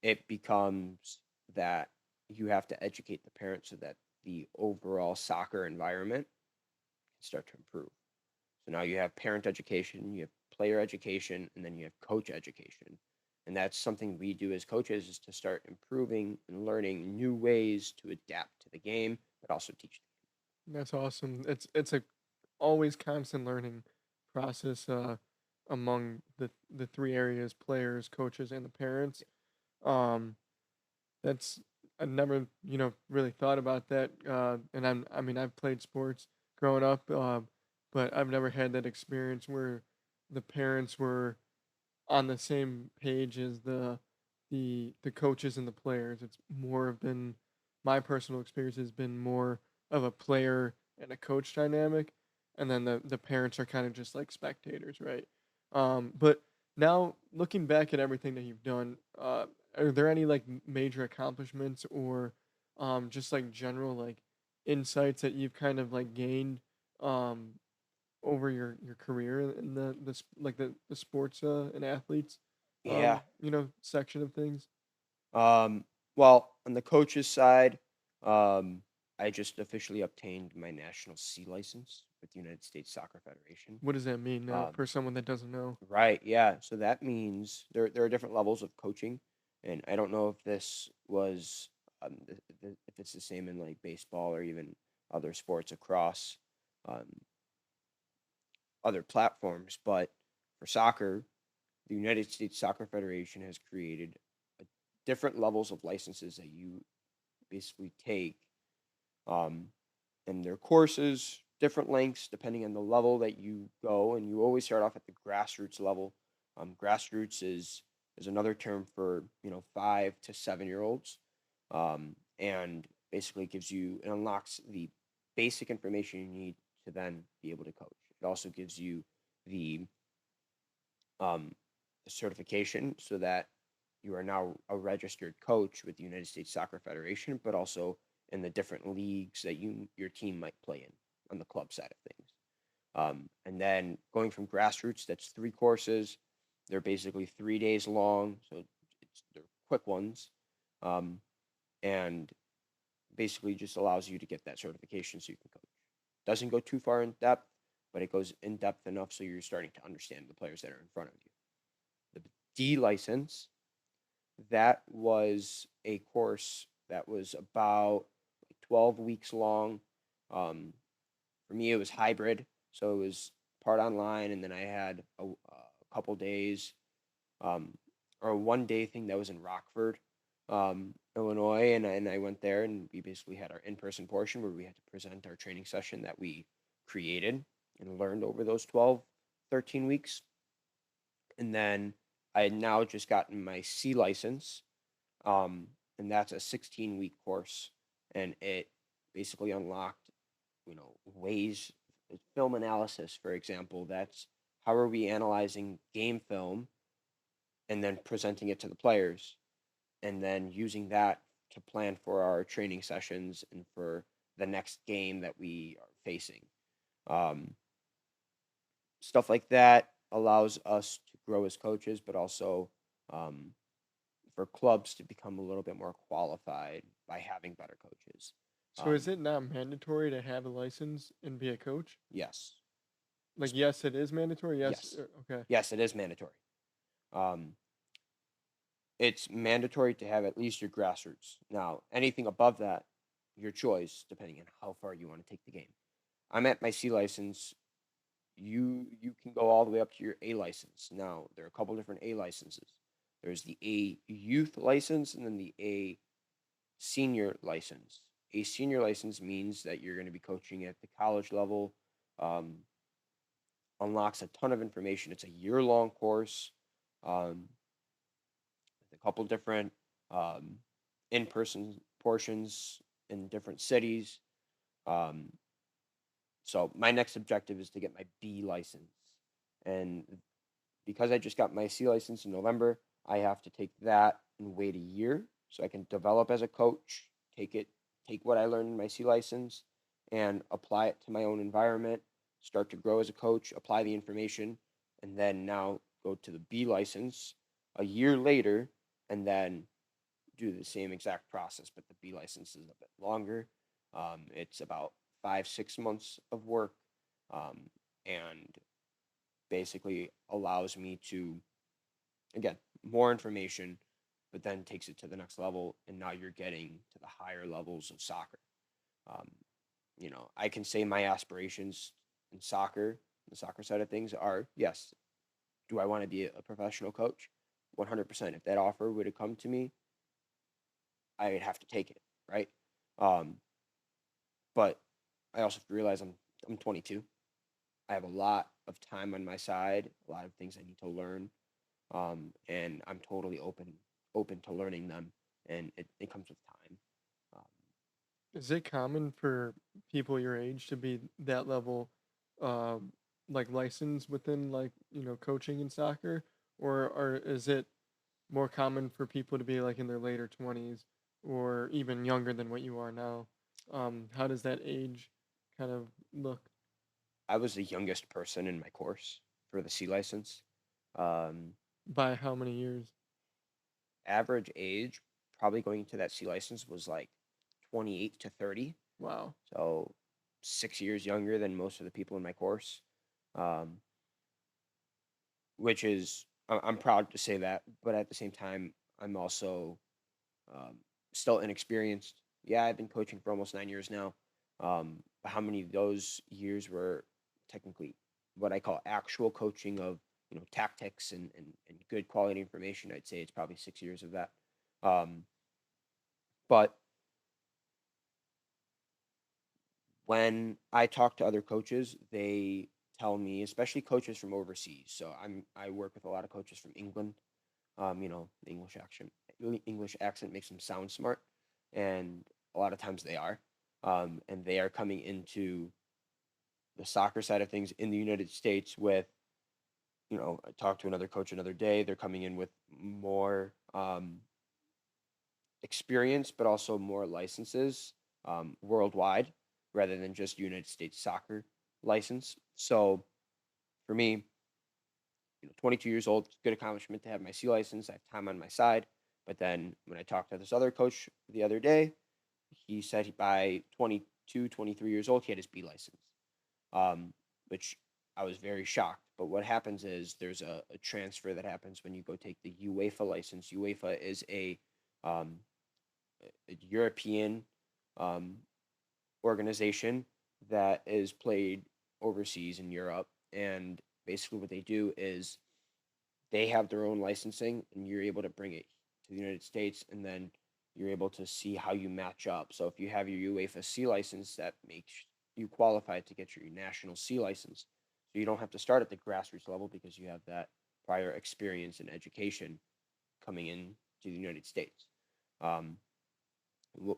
it becomes that you have to educate the parents so that the overall soccer environment can start to improve. So now you have parent education, you have player education, and then you have coach education. And that's something we do as coaches, is to start improving and learning new ways to adapt to the game, but also teach. That's awesome. It's a always constant learning process among the three areas: players, coaches, and the parents. Um, that's I never really thought about that. And I mean I've played sports growing up, but I've never had that experience where the parents were on the same page as the coaches and the players. It's more of been my personal experience has been more of a player and a coach dynamic, and then the parents are kind of just like spectators, right? But now looking back at everything that you've done, are there any like major accomplishments or just like general like insights that you've kind of like gained um over your career in like the sports and athletes Yeah. section of things? Um, well, on the coach's side, um, I just officially obtained my national C license with the United States Soccer Federation. What does that mean Um, for someone that doesn't know? right, yeah. So that means there are different levels of coaching, and I don't know if this was if it's the same in like baseball or even other sports across um, other platforms, but for soccer, the United States Soccer Federation has created different levels of licenses that you basically take, um, and their courses, different lengths depending on the level that you go, and you always start off at the grassroots level. Grassroots is another term for 5 to 7 year olds, and basically gives you it unlocks the basic information you need to then be able to coach. It also gives you the um, certification so that you are now a registered coach with the United States Soccer Federation, but also in the different leagues that your team might play in on the club side of things. And then going from grassroots, that's 3 courses. They're basically 3 days long, so they're quick ones, um, and basically just allows you to get that certification so you can coach. Doesn't go too far in depth, but it goes in depth enough so you're starting to understand the players that are in front of you. The D license, that was a course that was about 12 weeks long. Um, for me, it was hybrid, so it was part online, and then I had a couple days, um, or a 1 day thing that was in Rockford, Illinois, and I went there, and we basically had our in-person portion where we had to present our training session that we created and learned over those 12, 13 weeks. And then I had now just gotten my C license, um, and that's a 16-week course, and it basically unlocked, ways, film analysis, for example. That's how are we analyzing game film and then presenting it to the players, and then using that to plan for our training sessions and for the next game that we are facing. Um, Stuff like that allows us to grow as coaches, but also um, for clubs to become a little bit more qualified by having better coaches. So is Um, it not mandatory to have a license and be a coach? yes, Like yes, it is mandatory. Yes. yes, Okay. yes, it is mandatory. Um, it's mandatory to have at least your grassroots. Now, anything above that, your choice, depending on how far you want to take the game. I'm at my C license. You can go all the way up to your A license. Now, there are a couple different A licenses. There's the A youth license and then the A senior license. A senior license means that you're going to be coaching at the college level. Um, Unlocks a ton of information. It's a year-long course, um, with a couple different um, in-person portions in different cities. Um, so my next objective is to get my B license, and because I just got my C license in November, I have to take that and wait a year so I can develop as a coach, take what I learned in my C license and apply it to my own environment, start to grow as a coach, apply the information, and then now go to the B license a year later and then do the same exact process, but the B license is a bit longer. It's about 5, 6 months of work, um, and basically allows me to, again, more information, but then takes it to the next level. And now you're getting to the higher levels of soccer. Um, I can say my aspirations in soccer, the soccer side of things are yes, do I want to be a professional coach? 100%. If that offer would have come to me, I would have to take it, right? Um, but I also have to realize I'm 22. I have a lot of time on my side, a lot of things I need to learn, and I'm totally open to learning them, and it comes with time. Um, Is it common for people your age to be that level, um, like licensed within like coaching in soccer, or is it more common for people to be like in their later 20s or even younger than what you are now? How does that age kind of look? I was the youngest person in my course for the C license. Um, By how many years? Average age probably going to that C license was like 28 to 30, Wow. so 6 years younger than most of the people in my course, um, which is I'm proud to say that, but at the same time, I'm also um, still inexperienced. Yeah, I've been coaching for almost 9 years now. But how many of those years were technically what I call actual coaching of tactics and good quality information? I'd say it's probably 6 years of that. Um, but when I talk to other coaches, they tell me, especially coaches from overseas. So I work with a lot of coaches from England. The English accent makes them sound smart, and a lot of times they are. And they are coming into the soccer side of things in the United States with, I talked to another coach another day. They're coming in with more experience, but also more licenses worldwide rather than just United States soccer license. So for me, 22 years old, good accomplishment to have my C license. I have time on my side. But then when I talked to this other coach the other day, he said by 22, 23 years old, he had his B license, um, which I was very shocked. But what happens is there's a transfer that happens when you go take the UEFA license. UEFA is um, a European um, organization that is played overseas in Europe. And basically, what they do is they have their own licensing, and you're able to bring it to the United States, and then you're able to see how you match up. So if you have your UEFA C license, that makes you qualified to get your national C license. So you don't have to start at the grassroots level because you have that prior experience and education coming in to the United States. Um,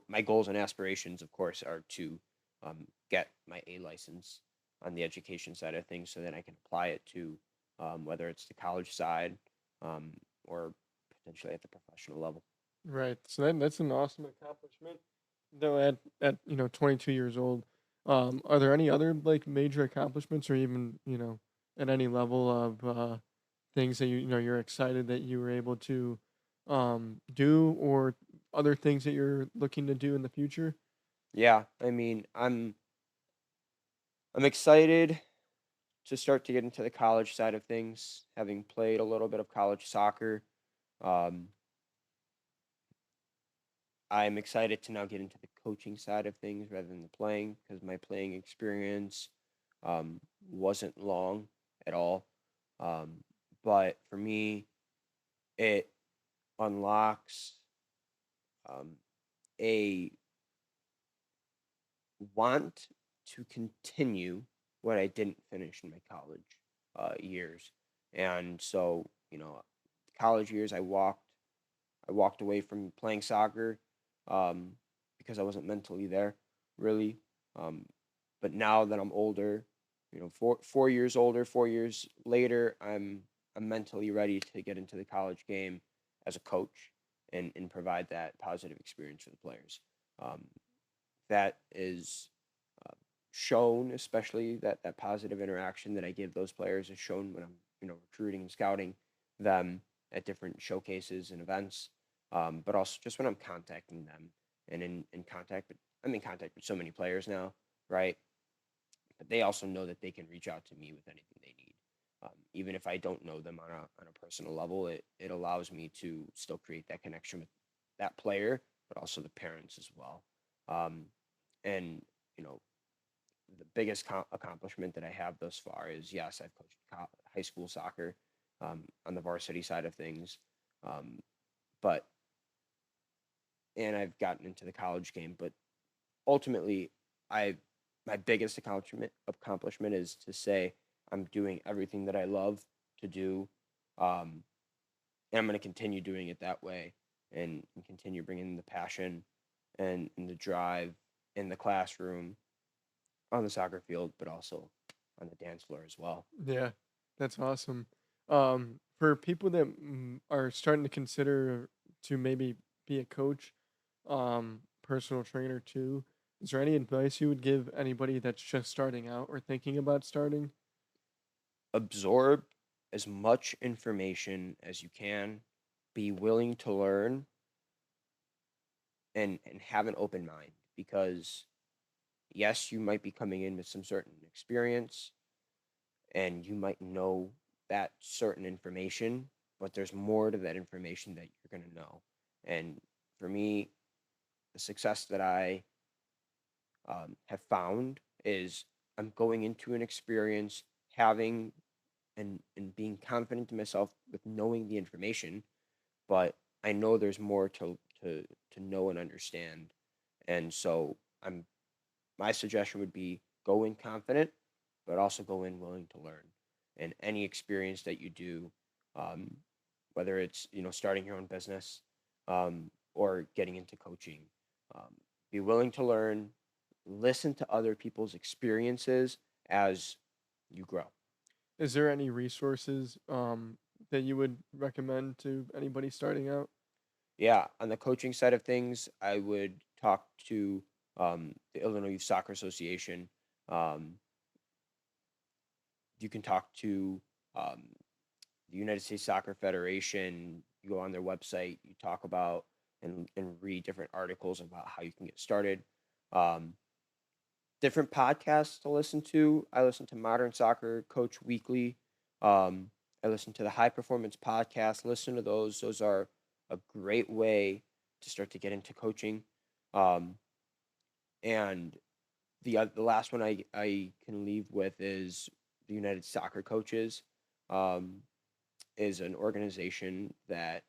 my goals and aspirations, of course, are to get my A license on the education side of things so that I can apply it to whether it's the college side um, or potentially at the professional level. Right. So that's an awesome accomplishment. Though at 22 years old, are there any other like major accomplishments or even at any level of things that you're excited that you were able to do or other things that you're looking to do in the future? Yeah, I mean, I'm excited to start to get into the college side of things, having played a little bit of college soccer. Um, I'm excited to now get into the coaching side of things rather than the playing because my playing experience wasn't long at all. Um, but for me, it unlocks um, a want to continue what I didn't finish in my college years. And so, college years, I walked away from playing soccer um, because I wasn't mentally there, really. Um, but now that I'm older, 4 years older, 4 years later, I'm mentally ready to get into the college game as a coach and provide that positive experience for the players. Um, that is uh, shown, especially that positive interaction that I give those players is shown when I'm recruiting and scouting them at different showcases and events, but also just when I'm contacting them and in contact. But I'm in contact with so many players now, right? But they also know that they can reach out to me with anything they need. Even if I don't know them on a personal level, it allows me to still create that connection with that player, but also the parents as well. Um, and you know, the biggest accomplishment that I have thus far is, yes, I've coached high school soccer on the varsity side of things, um, but and I've gotten into the college game. But ultimately, I my biggest accomplishment is to say I'm doing everything that I love to do, um, and I'm going to continue doing it that way, and continue bringing the passion and the drive in the classroom, on the soccer field, but also on the dance floor as well. Yeah, that's awesome. For people that are starting to consider to maybe be a coach, personal trainer too, is there any advice you would give anybody that's just starting out or thinking about starting? Absorb as much information as you can, be willing to learn, and have an open mind, because yes, you might be coming in with some certain experience and you might know that certain information, but there's more to that information that you're going to know. And for me, the success that I have found is I'm going into an experience having and being confident in myself with knowing the information, but I know there's more to know and understand. And so I'm my suggestion would be go in confident, but also go in willing to learn. And any experience that you do, um, whether it's starting your own business, or getting into coaching, um, be willing to learn, listen to other people's experiences as you grow. Is there any resources that you would recommend to anybody starting out? Yeah, on the coaching side of things, I would talk to the Illinois Youth Soccer Association. Um, you can talk to um, the United States Soccer Federation. You go on their website, you talk about and read different articles about how you can get started. Um, Different podcasts to listen to. I listen to Modern Soccer Coach Weekly. I listen to the High Performance Podcast. Listen to those. Those are a great way to start to get into coaching. Um, and the last one I can leave with is the United Soccer Coaches. Um, is an organization that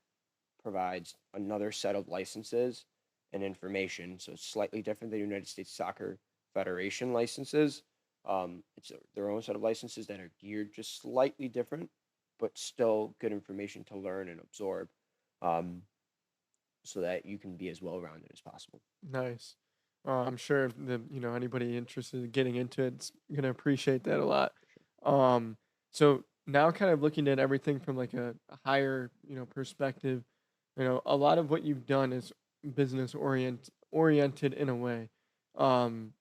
provides another set of licenses and information. So it's slightly different than United States Soccer Federation licenses. It's their own set of licenses that are geared just slightly different, but still good information to learn and absorb, um, so that you can be as well rounded as possible. Nice. I'm sure that anybody interested in getting into it's gonna appreciate that a lot. Um, so now, kind of looking at everything from like a higher perspective, a lot of what you've done is business oriented in a way. Um,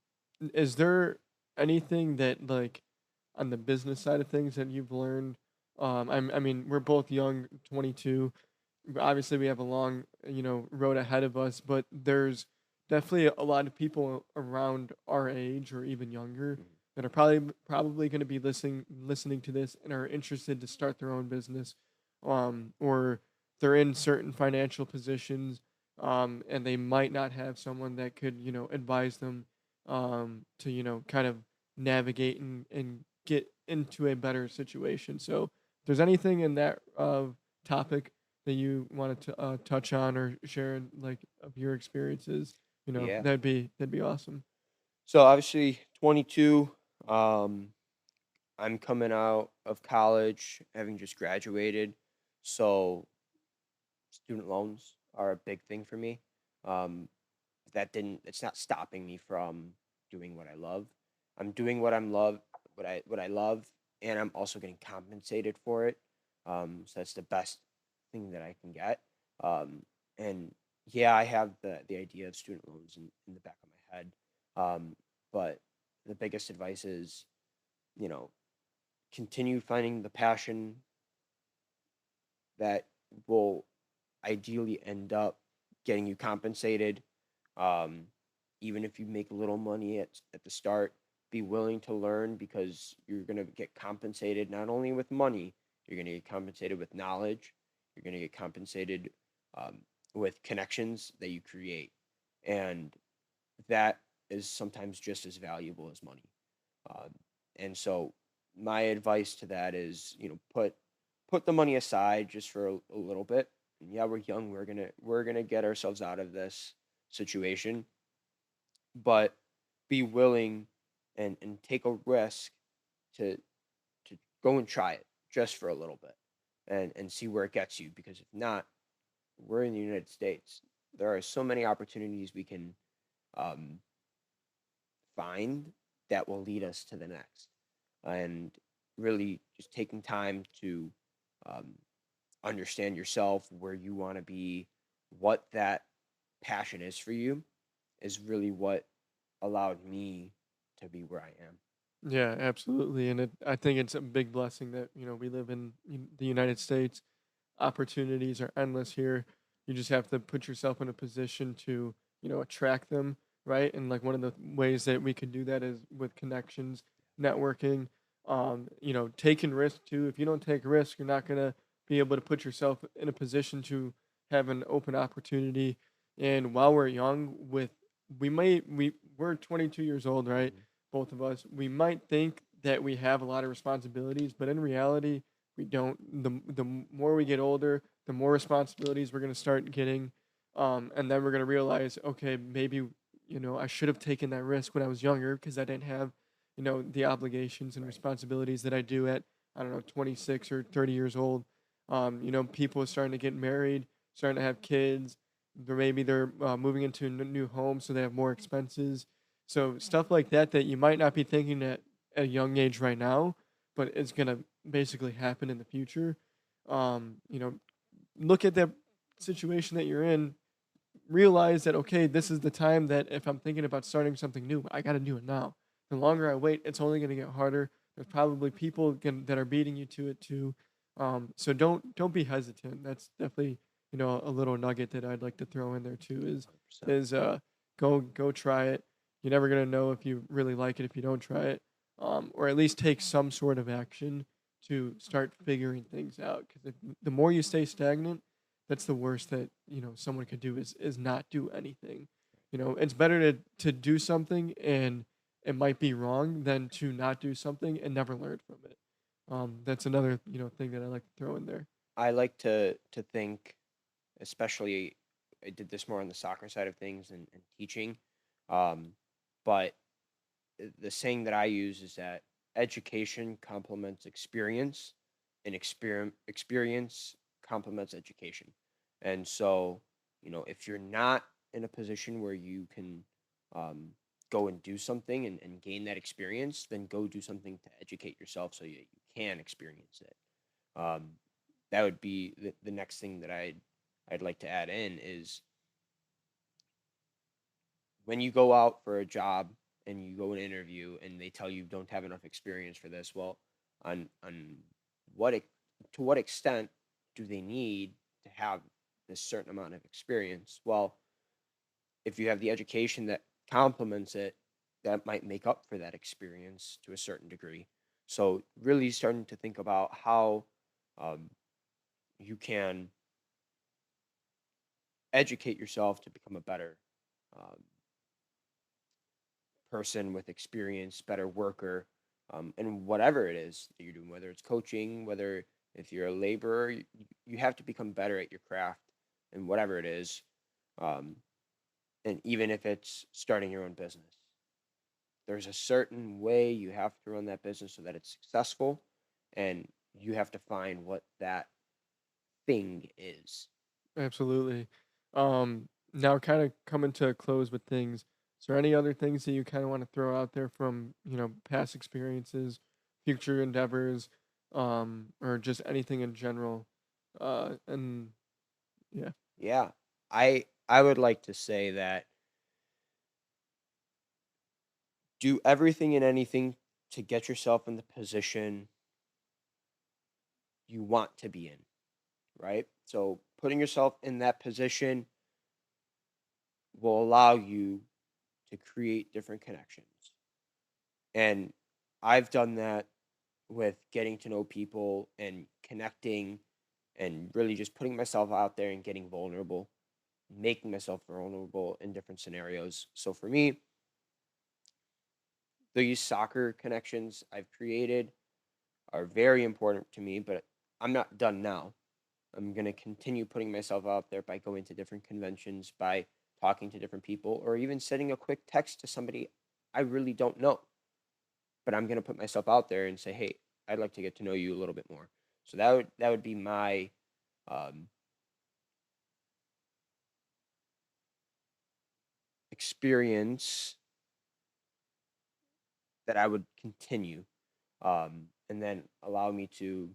is there anything that like on the business side of things that you've learned? I mean, we're both young, 22. Obviously, we have a long, road ahead of us, but there's definitely a lot of people around our age or even younger Mhm. that are probably going to be listening to this and are interested to start their own business, or they're in certain financial positions, and they might not have someone that could advise them, to kind of navigate and get into a better situation. So, if there's anything in that topic that you wanted to touch on or share, like of your experiences? Yeah. That'd be awesome. So obviously 22. Um, I'm coming out of college, having just graduated. So student loans are a big thing for me. Um, it's not stopping me from doing what I love. I'm doing what I love, and I'm also getting compensated for it. So that's the best thing that I can get. And yeah, I have the idea of student loans in the back of my head. Um, but the biggest advice is, you know, continue finding the passion that will ideally end up getting you compensated. Um, Even if you make little money at the start, be willing to learn because you're going to get compensated not only with money, you're going to get compensated with knowledge, you're going to get compensated um, with connections that you create. And that is sometimes just as valuable as money. Um, and so my advice to that is, put the money aside just for a little bit. And yeah, we're young. We're gonna get ourselves out of this situation, but be willing and take a risk to to go and try it just for a little bit and see where it gets you. Because if not, we're in the United States. There are so many opportunities we can um, find that will lead us to the next. And really just taking time to um, understand yourself, where you want to be, what that passion is for you, is really what allowed me to be where I am. Yeah, absolutely. And I think it's a big blessing that, we live in the United States. Opportunities are endless here. You just have to put yourself in a position to, attract them, right? And like one of the ways that we could do that is with connections, networking, taking risk too. If you don't take risk, you're not gonna be able to put yourself in a position to have an open opportunity. And while we're young, we're 22 years old, right? Mhm. Both of us. We might think that we have a lot of responsibilities, but in reality, we don't. The more we get older, the more responsibilities we're gonna start getting, and then we're gonna realize, okay, maybe I should have taken that risk when I was younger because I didn't have, the obligations and Right. responsibilities that I do at, I don't know, 26 or 30 years old. People are starting to get married, starting to have kids. They're moving into a new home, so they have more expenses. So stuff like that you might not be thinking at a young age right now, but it's gonna basically happen in the future. Um, you know, Look at that situation that you're in, realize that okay, this is the time that if I'm thinking about starting something new, I got to do it now. The longer I wait, it's only going to get harder. There's probably that are beating you to it too. So don't be hesitant. That's definitely a little nugget that I'd like to throw in there too. Is 100%. is uh go try it. You're never gonna know if you really like it if you don't try it, or at least take some sort of action to start figuring things out. Because the more you stay stagnant, that's the worst that someone could do is not do anything. It's better to do something and it might be wrong than to not do something and never learn from it. That's another thing that I like to throw in there. I like to think, especially I did this more on the soccer side of things and teaching. Um, but the saying that I use is that education complements experience, and experience complements education. And so, if you're not in a position where you can um, go and do something and gain that experience, then go do something to educate yourself so you can experience it. Um, that would be the next thing that I'd like to add in is when you go out for a job and you go and interview and they tell you don't have enough experience for this, well, on what to what extent do they need to have this certain amount of experience? Well, if you have the education that complements it, that might make up for that experience to a certain degree. So really starting to think about how um, you can educate yourself to become a better um, person with experience, better worker, and whatever it is that you're doing, whether it's coaching, whether If you're a laborer, you have to become better at your craft and whatever it is. Um, and even if it's starting your own business, there's a certain way you have to run that business so that it's successful, and you have to find what that thing is. Absolutely. Now kind of coming to a close with things. Is there any other things that you kind of want to throw out there from, past experiences, future endeavors, or just anything in general? And yeah, Yeah, I would like to say that do everything and anything to get yourself in the position you want to be in, right? So putting yourself in that position will allow you to create different connections. And I've done that with getting to know people and connecting and really just putting myself out there and getting vulnerable, making myself vulnerable in different scenarios. So for me, these soccer connections I've created are very important to me, but I'm not done now. I'm going to continue putting myself out there by going to different conventions, by talking to different people, or even sending a quick text to somebody I really don't know. But I'm going to put myself out there and say, "Hey, I'd like to get to know you a little bit more." So that would be my um, experience that I would continue, and then allow me to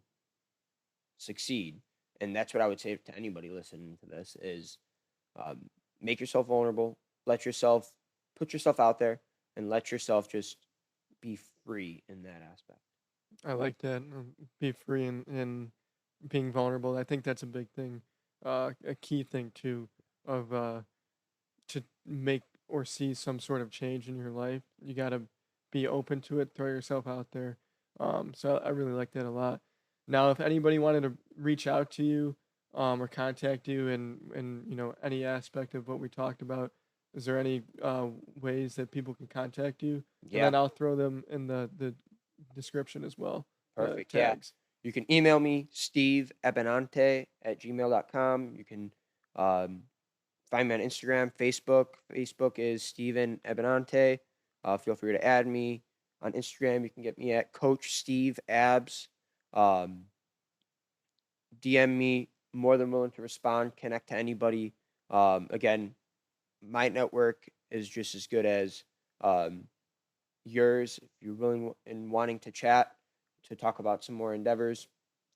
succeed. And that's what I would say to anybody listening to this is um, make yourself vulnerable, let yourself put yourself out there, and let yourself just be free in that aspect. I like that. Be free and being vulnerable. I think that's a big thing, a key thing too, of to make or see some sort of change in your life. You gotta be open to it. Throw yourself out there. So I really like that a lot. Now, if anybody wanted to reach out to you, or contact you, and any aspect of what we talked about, is there any ways that people can contact you? And Yeah, then I'll throw them in the description as well. The perfect. Yeah. tags. You can email me, steveabbinante@gmail.com. You can um, find me on Instagram, Facebook. Facebook is Steven Abbinante. Feel free to add me on Instagram. You can get me at Coach Steve Abs. Um, DM me. More than willing to respond. Connect to anybody. Again, my network is just as good as um, yours. If you're willing and wanting to chat to talk about some more endeavors,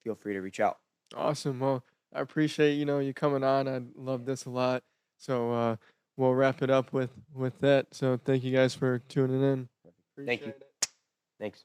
feel free to reach out. Awesome. Well, I appreciate you coming on. I love this a lot. So we'll wrap it up with that. So thank you guys for tuning in. Thank you. Appreciate it. Thanks.